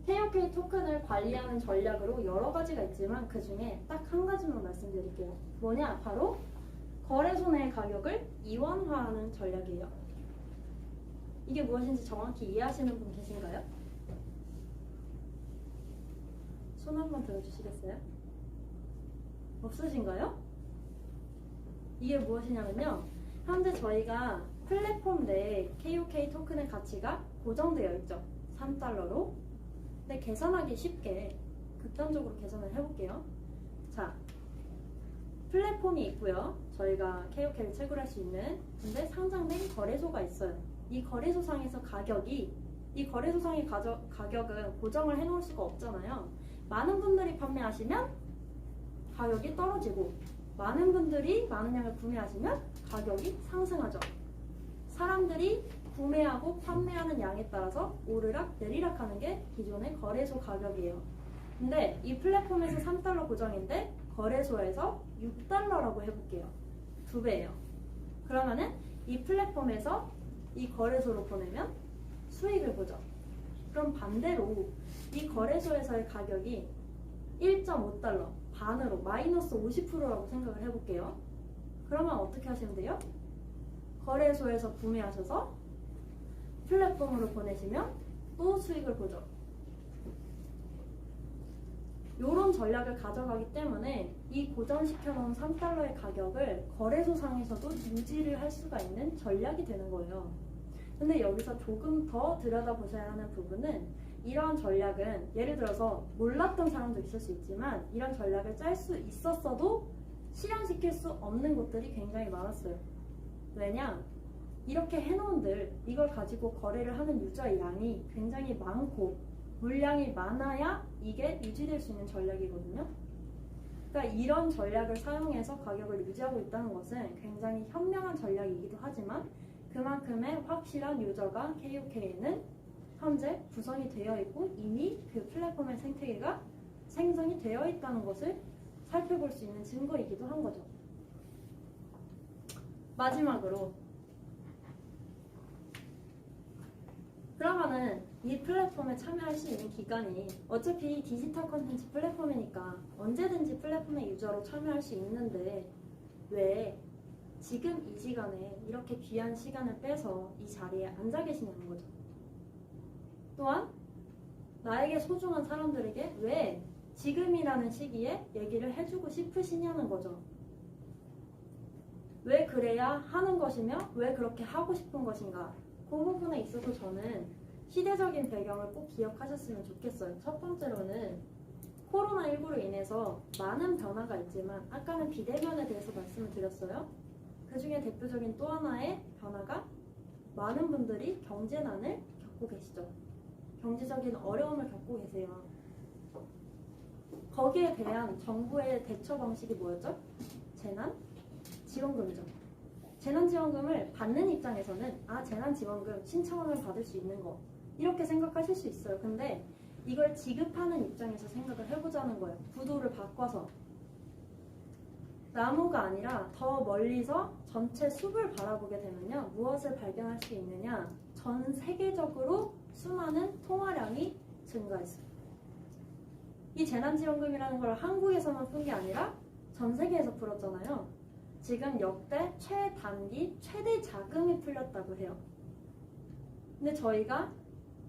KOK 토큰을 관리하는 전략으로 여러 가지가 있지만 그 중에 딱 한 가지만 말씀드릴게요. 뭐냐? 바로 거래소 내 가격을 이원화하는 전략이에요. 이게 무엇인지 정확히 이해하시는 분 계신가요? 손 한번 들어주시겠어요? 없으신가요? 이게 무엇이냐면요. 현재 저희가 플랫폼 내에 KOK 토큰의 가치가 고정되어 있죠. 3달러로. 근데 계산하기 쉽게 극단적으로 계산을 해볼게요. 자, 플랫폼이 있고요. 저희가 KOK를 채굴할 수 있는. 근데 상장된 거래소가 있어요. 이 거래소상에서 이 거래소상의 가격은 고정을 해놓을 수가 없잖아요. 많은 분들이 판매하시면 가격이 떨어지고 많은 분들이 많은 양을 구매하시면 가격이 상승하죠. 사람들이 구매하고 판매하는 양에 따라서 오르락 내리락 하는 게 기존의 거래소 가격이에요. 근데 이 플랫폼에서 3달러 고정인데 거래소에서 6달러라고 해볼게요. 2배예요. 그러면은 이 플랫폼에서 이 거래소로 보내면 수익을 보죠. 그럼 반대로 이 거래소에서의 가격이 1.5달러, 반으로 마이너스 50%라고 생각을 해볼게요. 그러면 어떻게 하시면 돼요? 거래소에서 구매하셔서 플랫폼으로 보내시면 또 수익을 보죠. 이런 전략을 가져가기 때문에 이 고정시켜 놓은 3달러의 가격을 거래소상에서도 유지를 할 수가 있는 전략이 되는 거예요. 근데 여기서 조금 더 들여다보셔야 하는 부분은 이러한 전략은 예를 들어서 몰랐던 사람도 있을 수 있지만 이런 전략을 짤 수 있었어도 실현시킬 수 없는 곳들이 굉장히 많았어요. 왜냐? 이렇게 해놓은들 이걸 가지고 거래를 하는 유저의 양이 굉장히 많고 물량이 많아야 이게 유지될 수 있는 전략이거든요. 그러니까 이런 전략을 사용해서 가격을 유지하고 있다는 것은 굉장히 현명한 전략이기도 하지만 그만큼의 확실한 유저가 KOK에는 현재 구성이 되어 있고 이미 그 플랫폼의 생태계가 생성이 되어 있다는 것을 살펴볼 수 있는 증거이기도 한 거죠. 마지막으로 그러면은 이 플랫폼에 참여할 수 있는 기간이 어차피 디지털 컨텐츠 플랫폼이니까 언제든지 플랫폼의 유저로 참여할 수 있는데 왜 지금 이 시간에 이렇게 귀한 시간을 빼서 이 자리에 앉아 계시냐는 거죠. 또한 나에게 소중한 사람들에게 왜 지금이라는 시기에 얘기를 해주고 싶으시냐는 거죠. 왜 그래야 하는 것이며 왜 그렇게 하고 싶은 것인가. 그 부분에 있어서 저는 시대적인 배경을 꼭 기억하셨으면 좋겠어요. 첫 번째로는 코로나19로 인해서 많은 변화가 있지만 아까는 비대면에 대해서 말씀을 드렸어요. 그 중에 대표적인 또 하나의 변화가 많은 분들이 경제난을 겪고 계시죠. 경제적인 어려움을 겪고 계세요. 거기에 대한 정부의 대처 방식이 뭐였죠? 재난지원금이죠. 재난지원금을 받는 입장에서는 재난지원금 신청하면 받을 수 있는 거 이렇게 생각하실 수 있어요. 근데 이걸 지급하는 입장에서 생각을 해보자는 거예요. 구도를 바꿔서 나무가 아니라 더 멀리서 전체 숲을 바라보게 되면요. 무엇을 발견할 수 있느냐? 전 세계적으로 수많은 통화량이 증가했어요. 이 재난지원금이라는 걸 한국에서만 푼 게 아니라 전 세계에서 풀었잖아요. 지금 역대 최단기 최대 자금이 풀렸다고 해요. 근데 저희가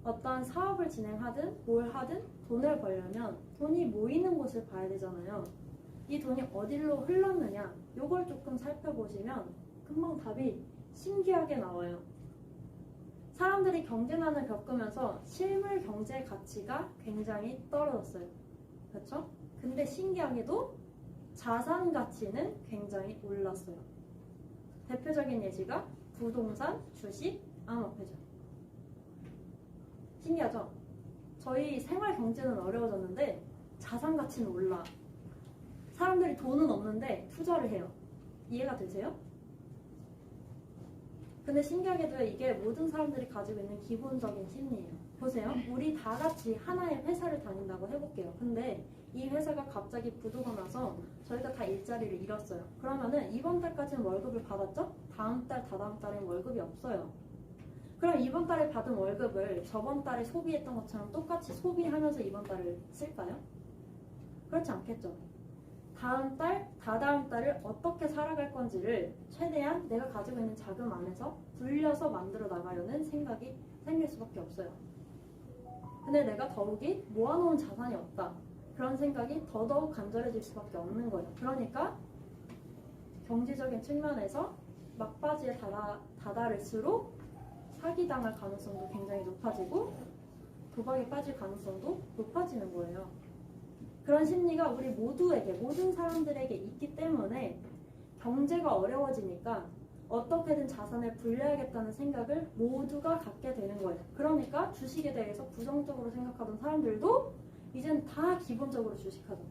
어떤 사업을 진행하든 뭘 하든 돈을 벌려면 돈이 모이는 곳을 봐야 되잖아요. 이 돈이 어디로 흘렀느냐 요걸 조금 살펴보시면 금방 답이 신기하게 나와요. 사람들이 경제난을 겪으면서 실물 경제 가치가 굉장히 떨어졌어요. 그렇죠? 근데 신기하게도 자산 가치는 굉장히 올랐어요. 대표적인 예시가 부동산, 주식, 암호화폐죠. 신기하죠? 저희 생활 경제는 어려워졌는데 자산 가치는 올라. 사람들이 돈은 없는데 투자를 해요. 이해가 되세요? 근데 신기하게도 이게 모든 사람들이 가지고 있는 기본적인 심리예요. 보세요. 우리 다 같이 하나의 회사를 다닌다고 해볼게요. 근데 이 회사가 갑자기 부도가 나서 저희가 다 일자리를 잃었어요. 그러면은 이번 달까지는 월급을 받았죠? 다음 달, 다다음 달엔 월급이 없어요. 그럼 이번 달에 받은 월급을 저번 달에 소비했던 것처럼 똑같이 소비하면서 이번 달을 쓸까요? 그렇지 않겠죠. 다음 달, 다다음 달을 어떻게 살아갈 건지를 최대한 내가 가지고 있는 자금 안에서 굴려서 만들어 나가려는 생각이 생길 수밖에 없어요. 근데 내가 더욱이 모아놓은 자산이 없다. 그런 생각이 더더욱 간절해질 수밖에 없는 거예요. 그러니까 경제적인 측면에서 막바지에 다다를수록 사기당할 가능성도 굉장히 높아지고 도박에 빠질 가능성도 높아지는 거예요. 그런 심리가 우리 모두에게, 모든 사람들에게 있기 때문에 경제가 어려워지니까 어떻게든 자산을 불려야겠다는 생각을 모두가 갖게 되는 거예요. 그러니까 주식에 대해서 부정적으로 생각하던 사람들도 이젠 다 기본적으로 주식하죠.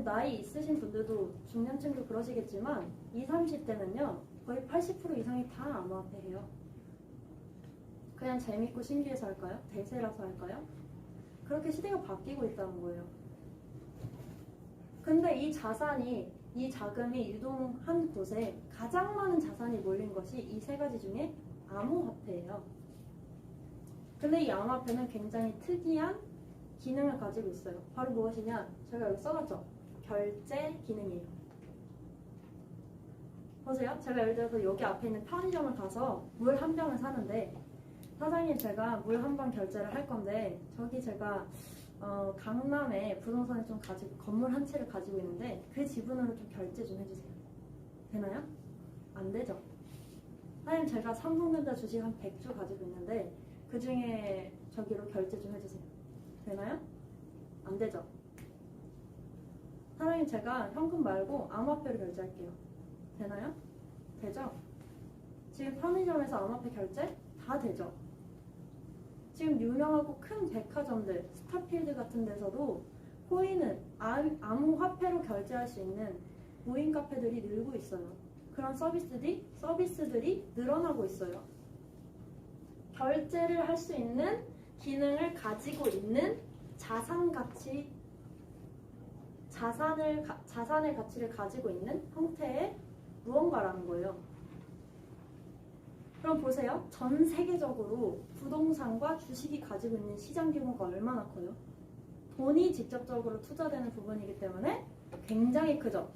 나이 있으신 분들도 중년층도 그러시겠지만 20, 30대는요 거의 80% 이상이 다 암호화폐예요. 그냥 재밌고 신기해서 할까요? 대세라서 할까요? 그렇게 시대가 바뀌고 있다는 거예요. 근데 이 자산이, 이 자금이 유동한 곳에 가장 많은 자산이 몰린 것이 이 세 가지 중에 암호화폐예요. 근데 이 암호화폐는 굉장히 특이한 기능을 가지고 있어요. 바로 무엇이냐? 제가 여기 써놨죠? 결제 기능이에요. 보세요. 제가 예를 들어서 여기 앞에 있는 편의점을 가서 물 한 병을 사는데 사장님 제가 물 한 병 결제를 할 건데 저기 제가 강남에 부동산을 좀 가지고 건물 한 채를 가지고 있는데 그 지분으로 좀 결제 좀 해주세요. 되나요? 안 되죠. 사장님 제가 삼성전자 주식 한 100주 가지고 있는데 그 중에 저기로 결제 좀 해주세요. 되나요? 안 되죠. 사장님 제가 현금 말고 암호화폐로 결제할게요. 되나요? 되죠? 지금 편의점에서 암호화폐 결제 다 되죠? 지금 유명하고 큰 백화점들, 스타필드 같은 데서도 코인은 암호화폐로 결제할 수 있는 무인 카페들이 늘고 있어요. 그런 서비스들이 늘어나고 있어요. 결제를 할 수 있는 기능을 가지고 있는 자산의 가치를 가지고 있는 형태의 무언가라는 거예요. 그럼 보세요. 전 세계적으로 부동산과 주식이 가지고 있는 시장 규모가 얼마나 커요? 돈이 직접적으로 투자되는 부분이기 때문에 굉장히 크죠.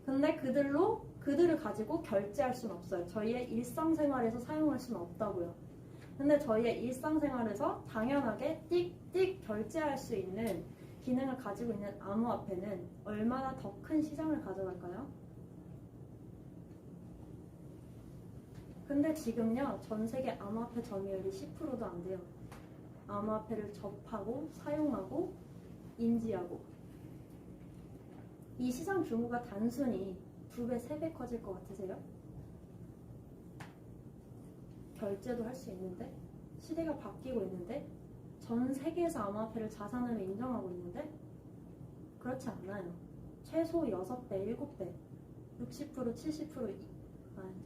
근데 그들을 가지고 결제할 수는 없어요. 저희의 일상생활에서 사용할 수는 없다고요. 근데 저희의 일상생활에서 당연하게 띡띡 결제할 수 있는 기능을 가지고 있는 암호화폐는 얼마나 더 큰 시장을 가져갈까요? 근데 지금요 전 세계 암호화폐 점유율이 10%도 안 돼요. 암호화폐를 접하고 사용하고 인지하고 이 시장 규모가 단순히 2배, 3배 커질 것 같으세요? 결제도 할 수 있는데 시대가 바뀌고 있는데 전 세계에서 암호화폐를 자산으로 인정하고 있는데 그렇지 않아요. 최소 6배, 7배, 60%, 70%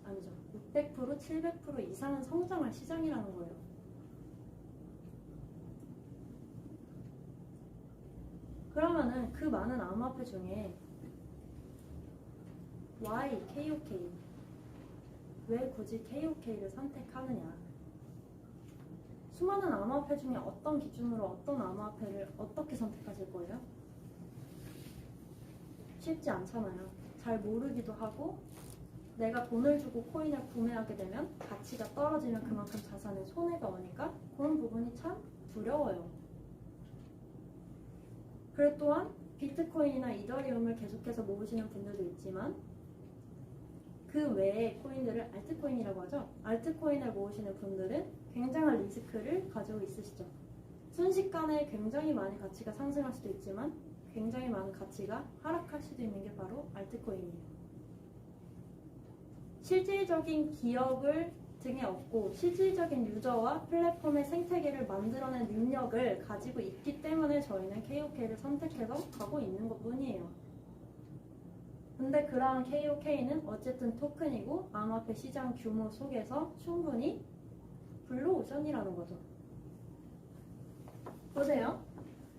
아니죠. 600%, 700% 이상은 성장할 시장이라는 거예요. 그러면은 그 많은 암호화폐 중에 Why KOK? 왜 굳이 KOK를 선택하느냐? 수많은 암호화폐 중에 어떤 기준으로 어떤 암호화폐를 어떻게 선택하실 거예요? 쉽지 않잖아요. 잘 모르기도 하고 내가 돈을 주고 코인을 구매하게 되면 가치가 떨어지면 그만큼 자산에 손해가 오니까 그런 부분이 참 두려워요. 그리고 또한 비트코인이나 이더리움을 계속해서 모으시는 분들도 있지만 그 외의 코인들을 알트코인이라고 하죠. 알트코인을 모으시는 분들은 굉장한 리스크를 가지고 있으시죠. 순식간에 굉장히 많이 가치가 상승할 수도 있지만 굉장히 많은 가치가 하락할 수도 있는 게 바로 알트코인이에요. 실질적인 기업을 등에 업고 실질적인 유저와 플랫폼의 생태계를 만들어낸 능력을 가지고 있기 때문에 저희는 KOK를 선택해서 가고 있는 것 뿐이에요. 근데 그러한 KOK는 어쨌든 토큰이고 암호화폐 시장 규모 속에서 충분히 블루오션이라는 거죠. 보세요.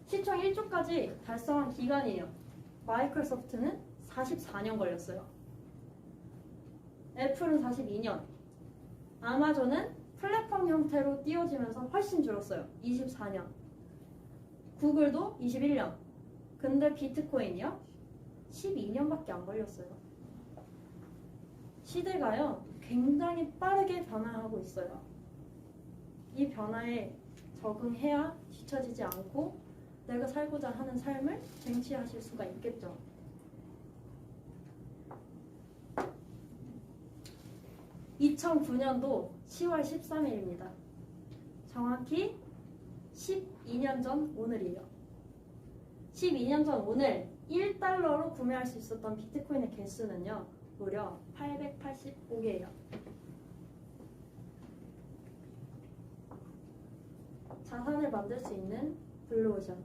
시총 1조까지 달성한 기간이에요. 마이크로소프트는 44년 걸렸어요. 애플은 42년. 아마존은 플랫폼 형태로 띄워지면서 훨씬 줄었어요. 24년. 구글도 21년. 근데 비트코인이요? 12년밖에 안 걸렸어요. 시대가요, 굉장히 빠르게 변화하고 있어요. 이 변화에 적응해야 뒤처지지 않고 내가 살고자 하는 삶을 쟁취하실 수가 있겠죠. (2009년도 10월 13일입니다) 정확히 12년 전 오늘이에요. 12년 전 오늘 1달러로 구매할 수 있었던 비트코인의 개수는요, 무려 885개예요. 자산을 만들 수 있는 블루오션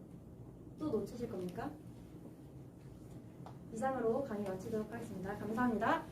또 놓치실 겁니까? 이상으로 강의 마치도록 하겠습니다. 감사합니다.